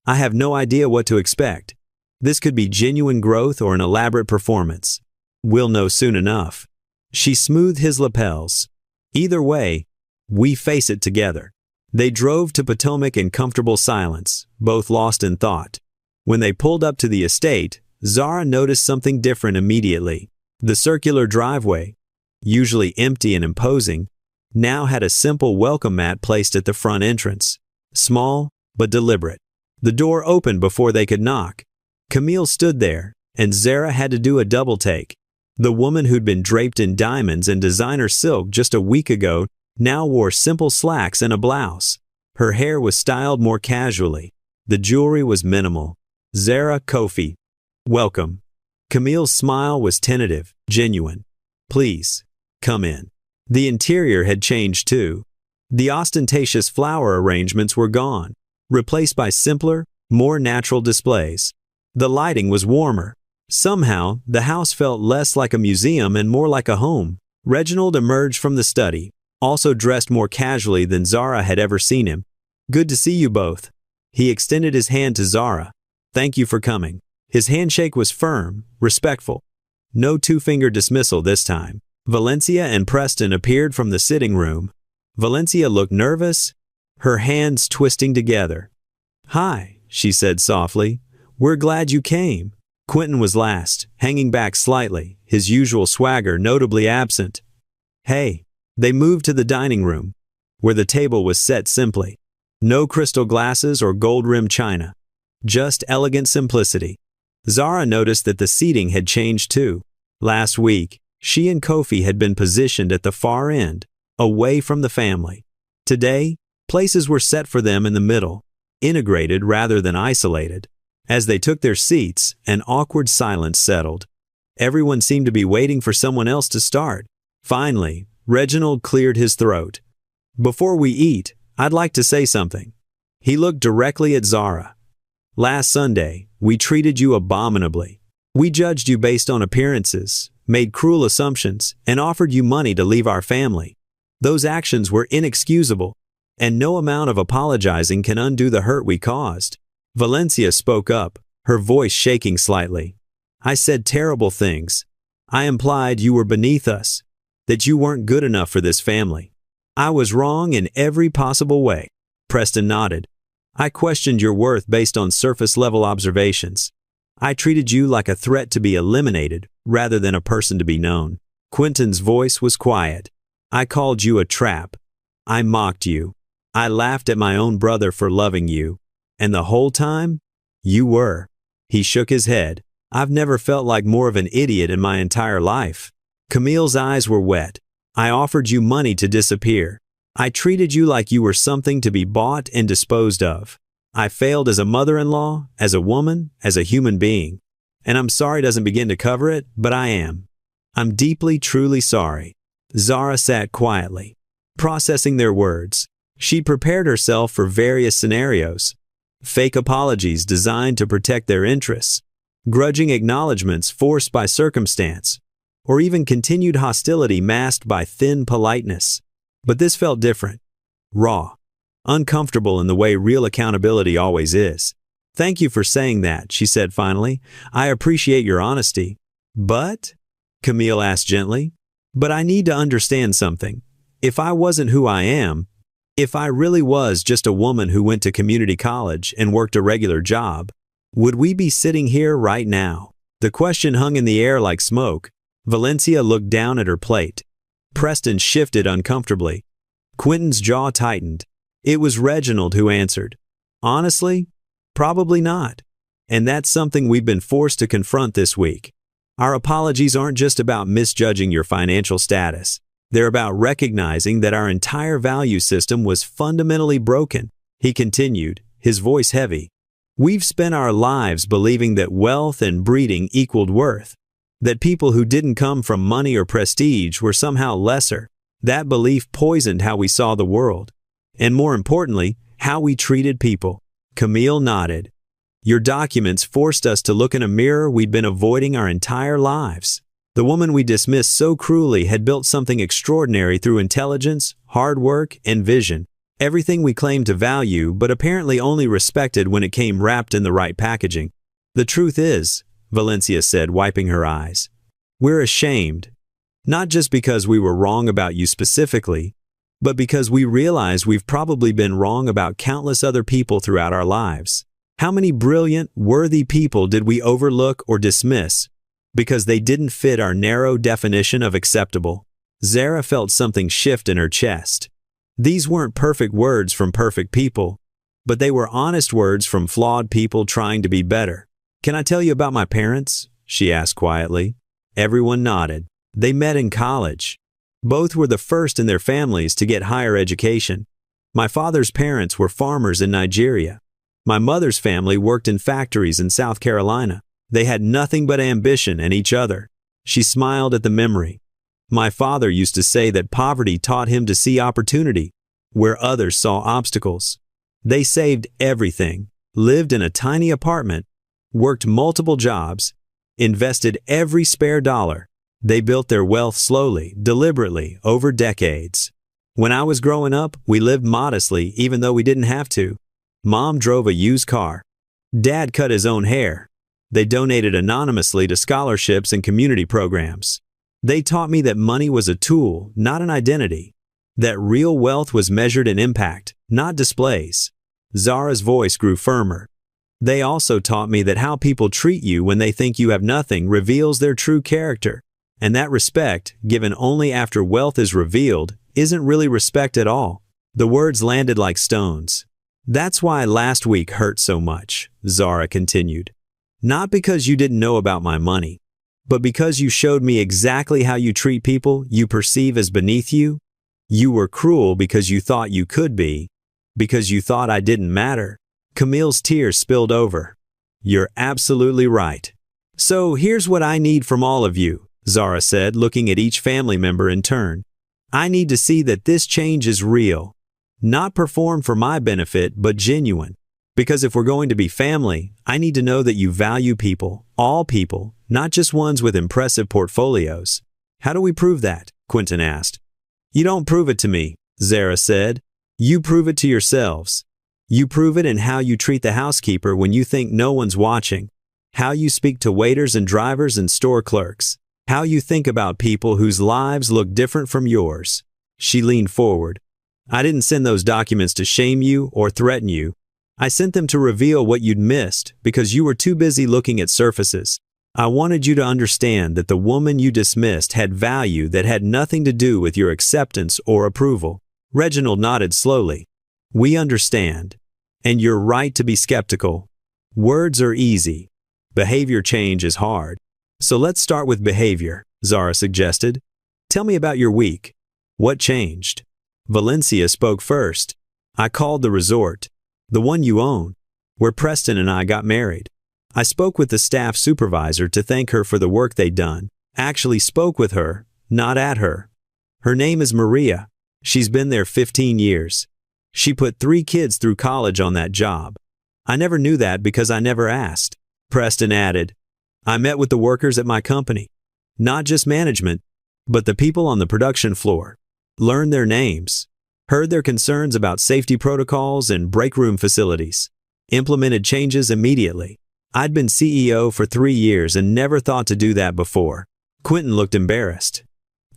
I have no idea what to expect. This could be genuine growth or an elaborate performance. We'll know soon enough. She smoothed his lapels. Either way, we face it together. They drove to Potomac in comfortable silence, both lost in thought. When they pulled up to the estate, Zara noticed something different immediately. The circular driveway, usually empty and imposing, now had a simple welcome mat placed at the front entrance. Small, but deliberate. The door opened before they could knock. Camille stood there, and Zara had to do a double take. The woman who'd been draped in diamonds and designer silk just a week ago now wore simple slacks and a blouse. Her hair was styled more casually. The jewelry was minimal. Zara, Kofi. Welcome. Camille's smile was tentative, genuine. Please, come in. The interior had changed too. The ostentatious flower arrangements were gone, replaced by simpler, more natural displays. The lighting was warmer. Somehow, the house felt less like a museum and more like a home. Reginald emerged from the study, also dressed more casually than Zara had ever seen him. Good to see you both. He extended his hand to Zara. Thank you for coming. His handshake was firm, respectful. No two-finger dismissal this time. Valencia and Preston appeared from the sitting room. Valencia looked nervous, her hands twisting together. Hi, she said softly. We're glad you came. Quentin was last, hanging back slightly, his usual swagger notably absent. "Hey." They moved to the dining room, where the table was set simply. No crystal glasses or gold-rimmed china. Just elegant simplicity. Zara noticed that the seating had changed too. Last week, she and Kofi had been positioned at the far end, away from the family. Today, places were set for them in the middle, integrated rather than isolated. As they took their seats, an awkward silence settled. Everyone seemed to be waiting for someone else to start. Finally, Reginald cleared his throat. "Before we eat, I'd like to say something." He looked directly at Zara. "Last Sunday, we treated you abominably. We judged you based on appearances, made cruel assumptions, and offered you money to leave our family. Those actions were inexcusable, and no amount of apologizing can undo the hurt we caused." Valencia spoke up, her voice shaking slightly. "I said terrible things. I implied you were beneath us, that you weren't good enough for this family. I was wrong in every possible way." Preston nodded. "I questioned your worth based on surface-level observations. I treated you like a threat to be eliminated rather than a person to be known." Quentin's voice was quiet. "I called you a trap. I mocked you. I laughed at my own brother for loving you. And the whole time, you were." He shook his head. "I've never felt like more of an idiot in my entire life." Camille's eyes were wet. "I offered you money to disappear. I treated you like you were something to be bought and disposed of. I failed as a mother-in-law, as a woman, as a human being. And I'm sorry doesn't begin to cover it, but I am. I'm deeply, truly sorry." Zara sat quietly, processing their words. She'd prepared herself for various scenarios. Fake apologies designed to protect their interests, grudging acknowledgments forced by circumstance, or even continued hostility masked by thin politeness. But this felt different, raw, uncomfortable in the way real accountability always is. "Thank you for saying that," she said finally. "I appreciate your honesty." "But?" Camille asked gently. "But I need to understand something. If I wasn't who I am, if I really was just a woman who went to community college and worked a regular job, would we be sitting here right now?" The question hung in the air like smoke. Valencia looked down at her plate. Preston shifted uncomfortably. Quentin's jaw tightened. It was Reginald who answered. "Honestly, probably not. And that's something we've been forced to confront this week. Our apologies aren't just about misjudging your financial status. They're about recognizing that our entire value system was fundamentally broken." He continued, his voice heavy. "We've spent our lives believing that wealth and breeding equaled worth, that people who didn't come from money or prestige were somehow lesser. That belief poisoned how we saw the world, and more importantly, how we treated people." Camille nodded. "Your documents forced us to look in a mirror we'd been avoiding our entire lives. The woman we dismissed so cruelly had built something extraordinary through intelligence, hard work, and vision. Everything we claimed to value, but apparently only respected when it came wrapped in the right packaging. The truth is," Valencia said, wiping her eyes, "we're ashamed. Not just because we were wrong about you specifically, but because we realize we've probably been wrong about countless other people throughout our lives. How many brilliant, worthy people did we overlook or dismiss because they didn't fit our narrow definition of acceptable?" Zara felt something shift in her chest. These weren't perfect words from perfect people, but they were honest words from flawed people trying to be better. "Can I tell you about my parents?" she asked quietly. Everyone nodded. They met in college. Both were the first in their families to get higher education. My father's parents were farmers in Nigeria. My mother's family worked in factories in South Carolina. They had nothing but ambition and each other. She smiled at the memory. "My father used to say that poverty taught him to see opportunity where others saw obstacles. They saved everything, lived in a tiny apartment, worked multiple jobs, invested every spare dollar. They built their wealth slowly, deliberately, over decades. When I was growing up, we lived modestly even though we didn't have to. Mom drove a used car. Dad cut his own hair. They donated anonymously to scholarships and community programs. They taught me that money was a tool, not an identity. That real wealth was measured in impact, not displays." Zara's voice grew firmer. They also taught me that how people treat you when they think you have nothing reveals their true character, and that respect, given only after wealth is revealed, isn't really respect at all. The words landed like stones. That's why last week hurt so much, Zara continued. Not because you didn't know about my money, but because you showed me exactly how you treat people you perceive as beneath you. You were cruel because you thought you could be, because you thought I didn't matter. Camille's tears spilled over. You're absolutely right. So here's what I need from all of you, Zara said, looking at each family member in turn. I need to see that this change is real. Not performed for my benefit, but genuine. Because if we're going to be family, I need to know that you value people, all people, not just ones with impressive portfolios. How do we prove that? Quentin asked. You don't prove it to me, Zara said. You prove it to yourselves. You prove it in how you treat the housekeeper when you think no one's watching, how you speak to waiters and drivers and store clerks, how you think about people whose lives look different from yours. She leaned forward. I didn't send those documents to shame you or threaten you. I sent them to reveal what you'd missed because you were too busy looking at surfaces. I wanted you to understand that the woman you dismissed had value that had nothing to do with your acceptance or approval. Reginald nodded slowly. We understand. And you're right to be skeptical. Words are easy. Behavior change is hard. So let's start with behavior, Zara suggested. Tell me about your week. What changed? Valencia spoke first. I called the resort, the one you own, where Preston and I got married. I spoke with the staff supervisor to thank her for the work they'd done. Actually spoke with her, not at her. Her name is Maria. She's been there 15 years. She put 3 kids through college on that job. I never knew that because I never asked. Preston added, I met with the workers at my company. Not just management, but the people on the production floor. Learned their names. Heard their concerns about safety protocols and break room facilities. Implemented changes immediately. I'd been CEO for 3 years and never thought to do that before. Quentin looked embarrassed.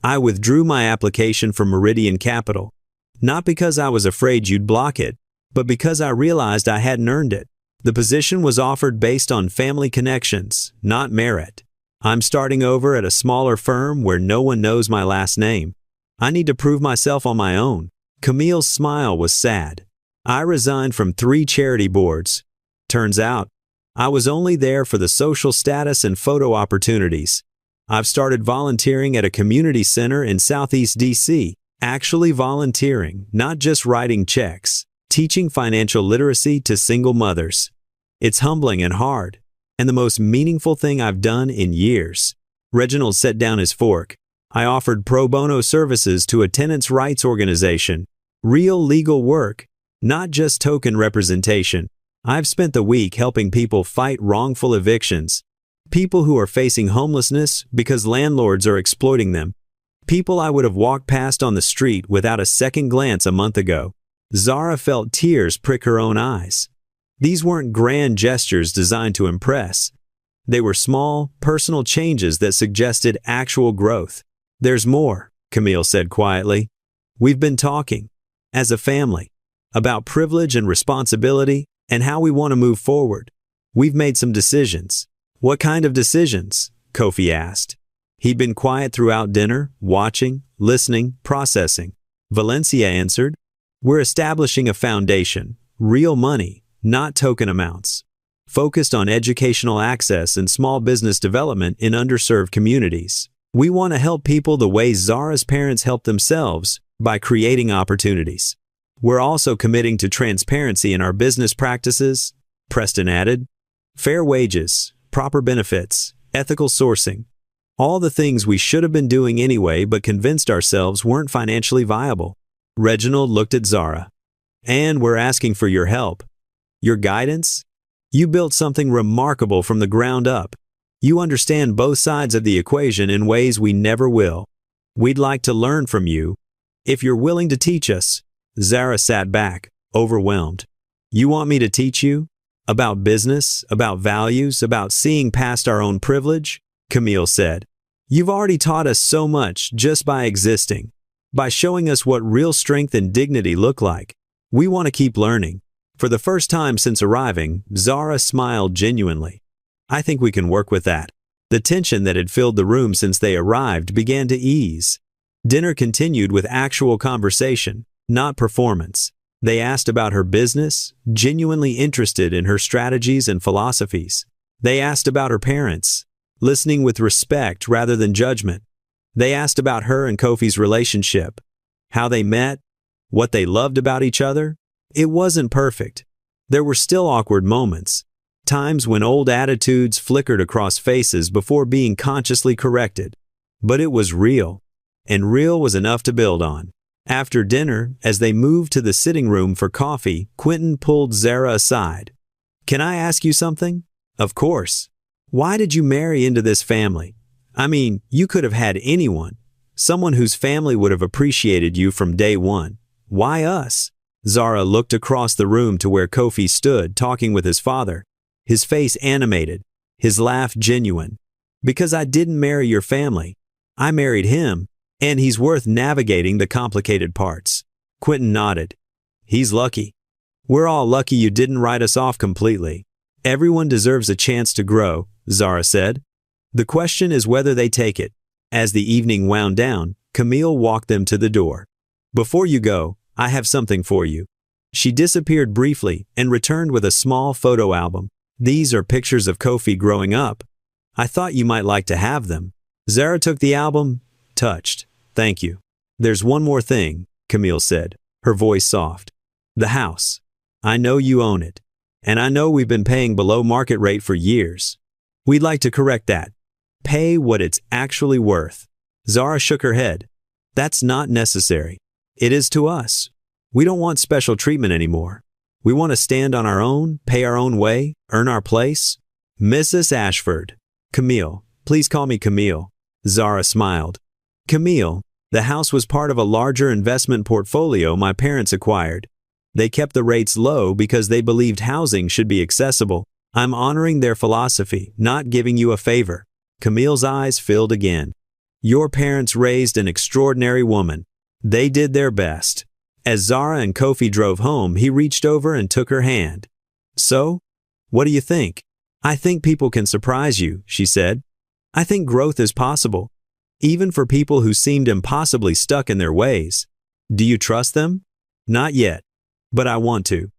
I withdrew my application for Meridian Capital. Not because I was afraid you'd block it, but because I realized I hadn't earned it. The position was offered based on family connections, not merit. I'm starting over at a smaller firm where no one knows my last name. I need to prove myself on my own. Camille's smile was sad. I resigned from 3 charity boards. Turns out, I was only there for the social status and photo opportunities. I've started volunteering at a community center in Southeast DC. Actually volunteering, not just writing checks. Teaching financial literacy to single mothers. It's humbling and hard, and the most meaningful thing I've done in years. Reginald set down his fork. I offered pro bono services to a tenants' rights organization. Real legal work, not just token representation. I've spent the week helping people fight wrongful evictions. People who are facing homelessness because landlords are exploiting them. People I would have walked past on the street without a second glance a month ago. Zara felt tears prick her own eyes. These weren't grand gestures designed to impress. They were small, personal changes that suggested actual growth. There's more, Camille said quietly. We've been talking, as a family, about privilege and responsibility and how we want to move forward. We've made some decisions. What kind of decisions? Kofi asked. He'd been quiet throughout dinner, watching, listening, processing. Valencia answered. We're establishing a foundation, real money, not token amounts, focused on educational access and small business development in underserved communities. We want to help people the way Zara's parents helped themselves, by creating opportunities. We're also committing to transparency in our business practices, Preston added. Fair wages, proper benefits, ethical sourcing. All the things we should have been doing anyway but convinced ourselves weren't financially viable. Reginald looked at Zara. And we're asking for your help. Your guidance? You built something remarkable from the ground up. You understand both sides of the equation in ways we never will. We'd like to learn from you. If you're willing to teach us. Zara sat back, overwhelmed. You want me to teach you? About business, about values, about seeing past our own privilege? Camille said. You've already taught us so much just by existing. By showing us what real strength and dignity look like. We want to keep learning. For the first time since arriving, Zara smiled genuinely. I think we can work with that. The tension that had filled the room since they arrived began to ease. Dinner continued with actual conversation, not performance. They asked about her business, genuinely interested in her strategies and philosophies. They asked about her parents, listening with respect rather than judgment. They asked about her and Kofi's relationship, how they met, what they loved about each other. It wasn't perfect. There were still awkward moments, times when old attitudes flickered across faces before being consciously corrected. But it was real, and real was enough to build on. After dinner, as they moved to the sitting room for coffee, Quentin pulled Zara aside. Can I ask you something? Of course. Why did you marry into this family? I mean, you could have had anyone. Someone whose family would have appreciated you from day one. Why us? Zara looked across the room to where Kofi stood talking with his father, his face animated, his laugh genuine. Because I didn't marry your family. I married him, and he's worth navigating the complicated parts. Quentin nodded. He's lucky. We're all lucky you didn't write us off completely. Everyone deserves a chance to grow, Zara said. The question is whether they take it. As the evening wound down, Camille walked them to the door. Before you go, I have something for you. She disappeared briefly and returned with a small photo album. These are pictures of Kofi growing up. I thought you might like to have them. Zara took the album, touched. Thank you. There's one more thing, Camille said, her voice soft. The house. I know you own it. And I know we've been paying below market rate for years. We'd like to correct that. Pay what it's actually worth. Zara shook her head. That's not necessary. It is to us. We don't want special treatment anymore. We want to stand on our own, pay our own way, earn our place. Mrs. Ashford. Camille. Please call me Camille. Zara smiled. Camille, the house was part of a larger investment portfolio my parents acquired. They kept the rates low because they believed housing should be accessible. I'm honoring their philosophy, not giving you a favor. Camille's eyes filled again. Your parents raised an extraordinary woman. They did their best. As Zara and Kofi drove home, he reached over and took her hand. So, what do you think? I think people can surprise you, she said. I think growth is possible, even for people who seemed impossibly stuck in their ways. Do you trust them? Not yet, but I want to.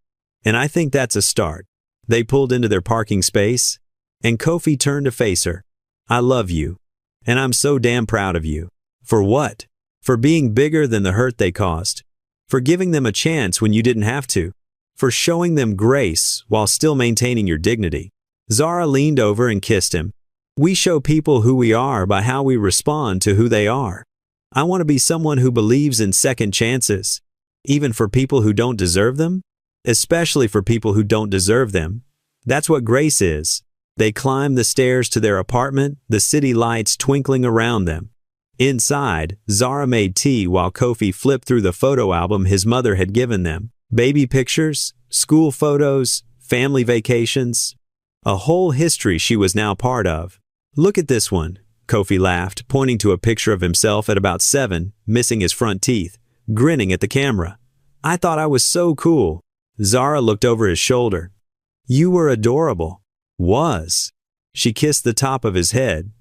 And I think that's a start. They pulled into their parking space, and Kofi turned to face her. I love you, and I'm so damn proud of you. For what? For being bigger than the hurt they caused. For giving them a chance when you didn't have to. For showing them grace while still maintaining your dignity. Zara leaned over and kissed him. We show people who we are by how we respond to who they are. I want to be someone who believes in second chances, even for people who don't deserve them, especially for people who don't deserve them. That's what grace is. They climbed the stairs to their apartment, the city lights twinkling around them. Inside, Zara made tea while Kofi flipped through the photo album his mother had given them. Baby pictures, school photos, family vacations. A whole history she was now part of. Look at this one, Kofi laughed, pointing to a picture of himself at about 7, missing his front teeth, grinning at the camera. I thought I was so cool. Zara looked over his shoulder. You were adorable. Was. She kissed the top of his head.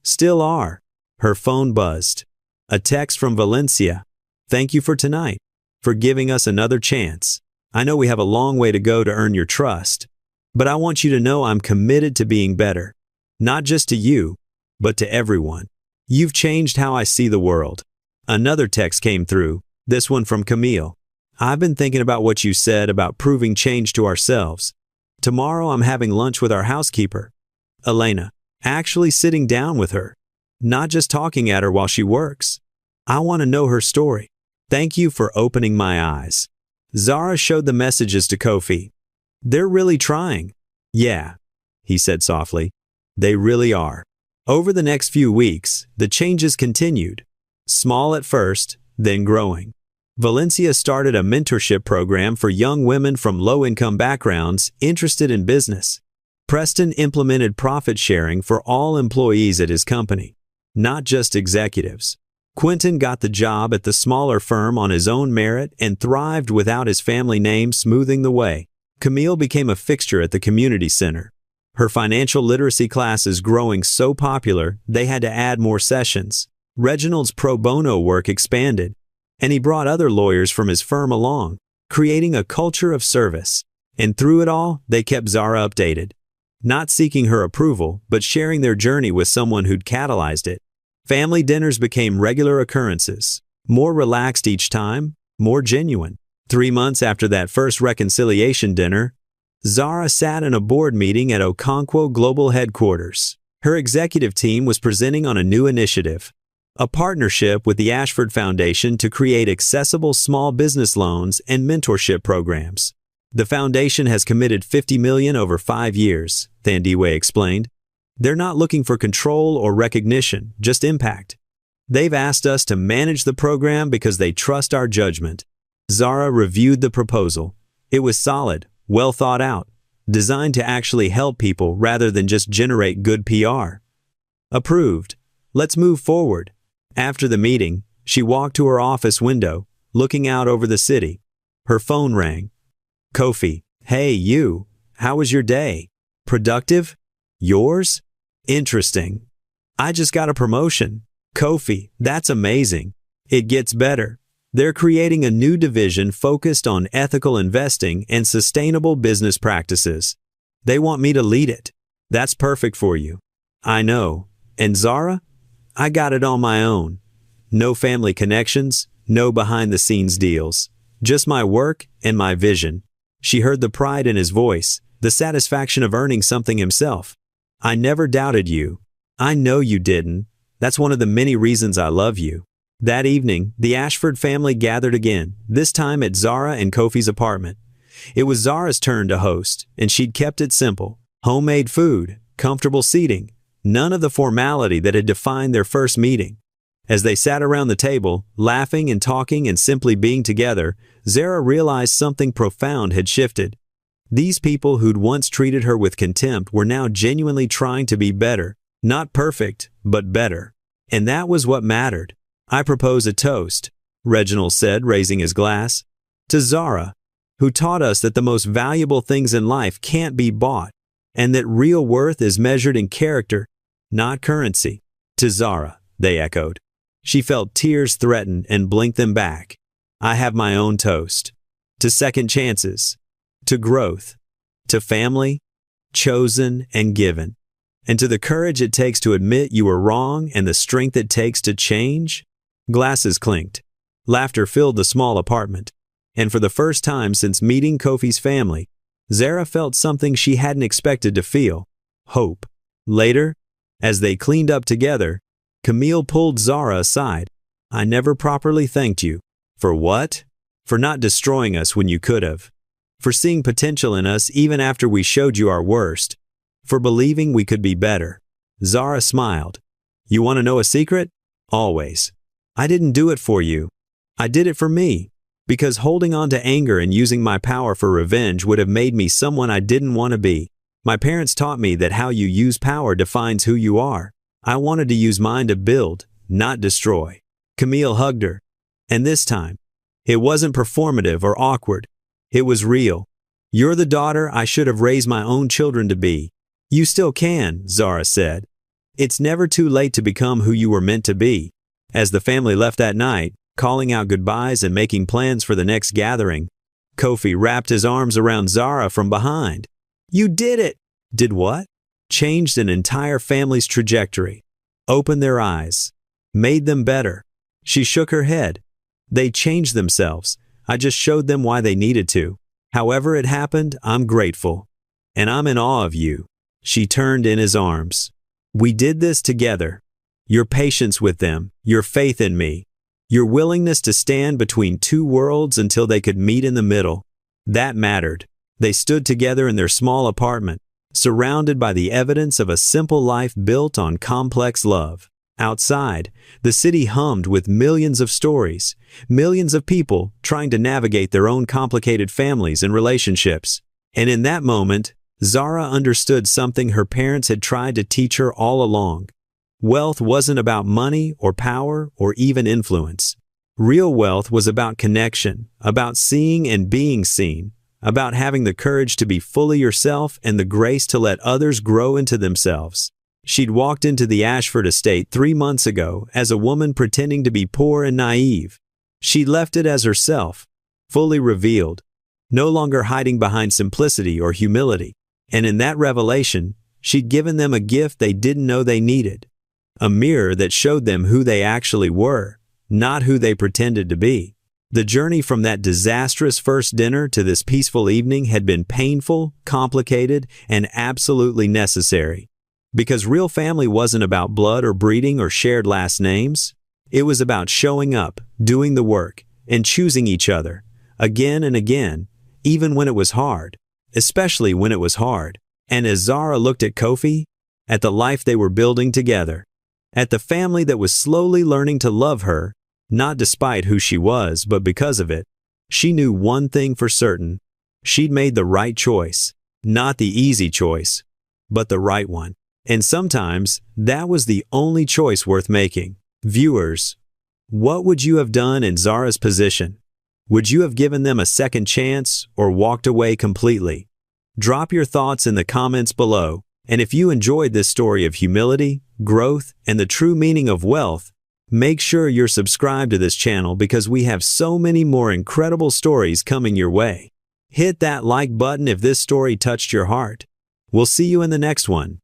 Still are. Her phone buzzed. A text from Valencia. Thank you for tonight. For giving us another chance. I know we have a long way to go to earn your trust. But I want you to know I'm committed to being better. Not just to you, but to everyone. You've changed how I see the world. Another text came through, this one from Camille. I've been thinking about what you said about proving change to ourselves. Tomorrow I'm having lunch with our housekeeper, Elena. Actually sitting down with her. Not just talking at her while she works. I want to know her story. Thank you for opening my eyes. Zara showed the messages to Kofi. They're really trying. Yeah, he said softly. They really are. Over the next few weeks, the changes continued. Small at first, then growing. Valencia started a mentorship program for young women from low-income backgrounds interested in business. Preston implemented profit sharing for all employees at his company, not just executives. Quentin got the job at the smaller firm on his own merit and thrived without his family name smoothing the way. Camille became a fixture at the community center. Her financial literacy classes growing so popular, they had to add more sessions. Reginald's pro bono work expanded, and he brought other lawyers from his firm along, creating a culture of service. And through it all, they kept Zara updated. Not seeking her approval, but sharing their journey with someone who'd catalyzed it. Family dinners became regular occurrences, more relaxed each time, more genuine. 3 months after that first reconciliation dinner, Zara sat in a board meeting at Okonkwo Global Headquarters. Her executive team was presenting on a new initiative, a partnership with the Ashford Foundation to create accessible small business loans and mentorship programs. The foundation has committed $50 million over 5 years, Thandiwe explained. They're not looking for control or recognition, just impact. They've asked us to manage the program because they trust our judgment. Zara reviewed the proposal. It was solid, well thought out, designed to actually help people rather than just generate good PR. Approved. Let's move forward. After the meeting, she walked to her office window, looking out over the city. Her phone rang. Kofi, hey you, how was your day? Productive? Yours? Interesting. I just got a promotion. Kofi, that's amazing. It gets better. They're creating a new division focused on ethical investing and sustainable business practices. They want me to lead it. That's perfect for you. I know. And Zara? I got it on my own. No family connections, no behind-the-scenes deals. Just my work and my vision. She heard the pride in his voice, the satisfaction of earning something himself. I never doubted you. I know you didn't. That's one of the many reasons I love you. That evening, the Ashford family gathered again, this time at Zara and Kofi's apartment. It was Zara's turn to host, and she'd kept it simple. Homemade food, comfortable seating, none of the formality that had defined their first meeting. As they sat around the table, laughing and talking and simply being together, Zara realized something profound had shifted. These people who'd once treated her with contempt were now genuinely trying to be better. Not perfect, but better. And that was what mattered. I propose a toast, Reginald said, raising his glass. To Zara, who taught us that the most valuable things in life can't be bought, and that real worth is measured in character, not currency. To Zara, they echoed. She felt tears threaten and blinked them back. I have my own toast. To second chances. To growth. To family, chosen and given. And to the courage it takes to admit you were wrong and the strength it takes to change. Glasses clinked. Laughter filled the small apartment. And for the first time since meeting Kofi's family, Zara felt something she hadn't expected to feel. Hope. Later, as they cleaned up together, Camille pulled Zara aside. I never properly thanked you. For what? For not destroying us when you could have. For seeing potential in us even after we showed you our worst. For believing we could be better. Zara smiled. You want to know a secret? Always. I didn't do it for you. I did it for me. Because holding on to anger and using my power for revenge would have made me someone I didn't want to be. My parents taught me that how you use power defines who you are. I wanted to use mine to build, not destroy. Camille hugged her. And this time, it wasn't performative or awkward. It was real. You're the daughter I should have raised my own children to be. You still can, Zara said. It's never too late to become who you were meant to be. As the family left that night, calling out goodbyes and making plans for the next gathering, Kofi wrapped his arms around Zara from behind. You did it! Did what? Changed an entire family's trajectory. Opened their eyes. Made them better. She shook her head. They changed themselves. I just showed them why they needed to. However it happened, I'm grateful. And I'm in awe of you. She turned in his arms. We did this together. Your patience with them, your faith in me, your willingness to stand between two worlds until they could meet in the middle. That mattered. They stood together in their small apartment, surrounded by the evidence of a simple life built on complex love. Outside, the city hummed with millions of stories, millions of people trying to navigate their own complicated families and relationships. And in that moment, Zara understood something her parents had tried to teach her all along. Wealth wasn't about money or power or even influence. Real wealth was about connection, about seeing and being seen, about having the courage to be fully yourself and the grace to let others grow into themselves. She'd walked into the Ashford estate 3 months ago as a woman pretending to be poor and naive. She left it as herself, fully revealed, no longer hiding behind simplicity or humility. And in that revelation, she'd given them a gift they didn't know they needed. A mirror that showed them who they actually were, not who they pretended to be. The journey from that disastrous first dinner to this peaceful evening had been painful, complicated, and absolutely necessary. Because real family wasn't about blood or breeding or shared last names. It was about showing up, doing the work, and choosing each other, again and again, even when it was hard, especially when it was hard. And as Zara looked at Kofi, at the life they were building together, at the family that was slowly learning to love her, not despite who she was, but because of it, she knew one thing for certain. She'd made the right choice, not the easy choice, but the right one. And sometimes, that was the only choice worth making. Viewers, what would you have done in Zara's position? Would you have given them a second chance or walked away completely? Drop your thoughts in the comments below. And if you enjoyed this story of humility, growth, and the true meaning of wealth, make sure you're subscribed to this channel because we have so many more incredible stories coming your way. Hit that like button if this story touched your heart. We'll see you in the next one.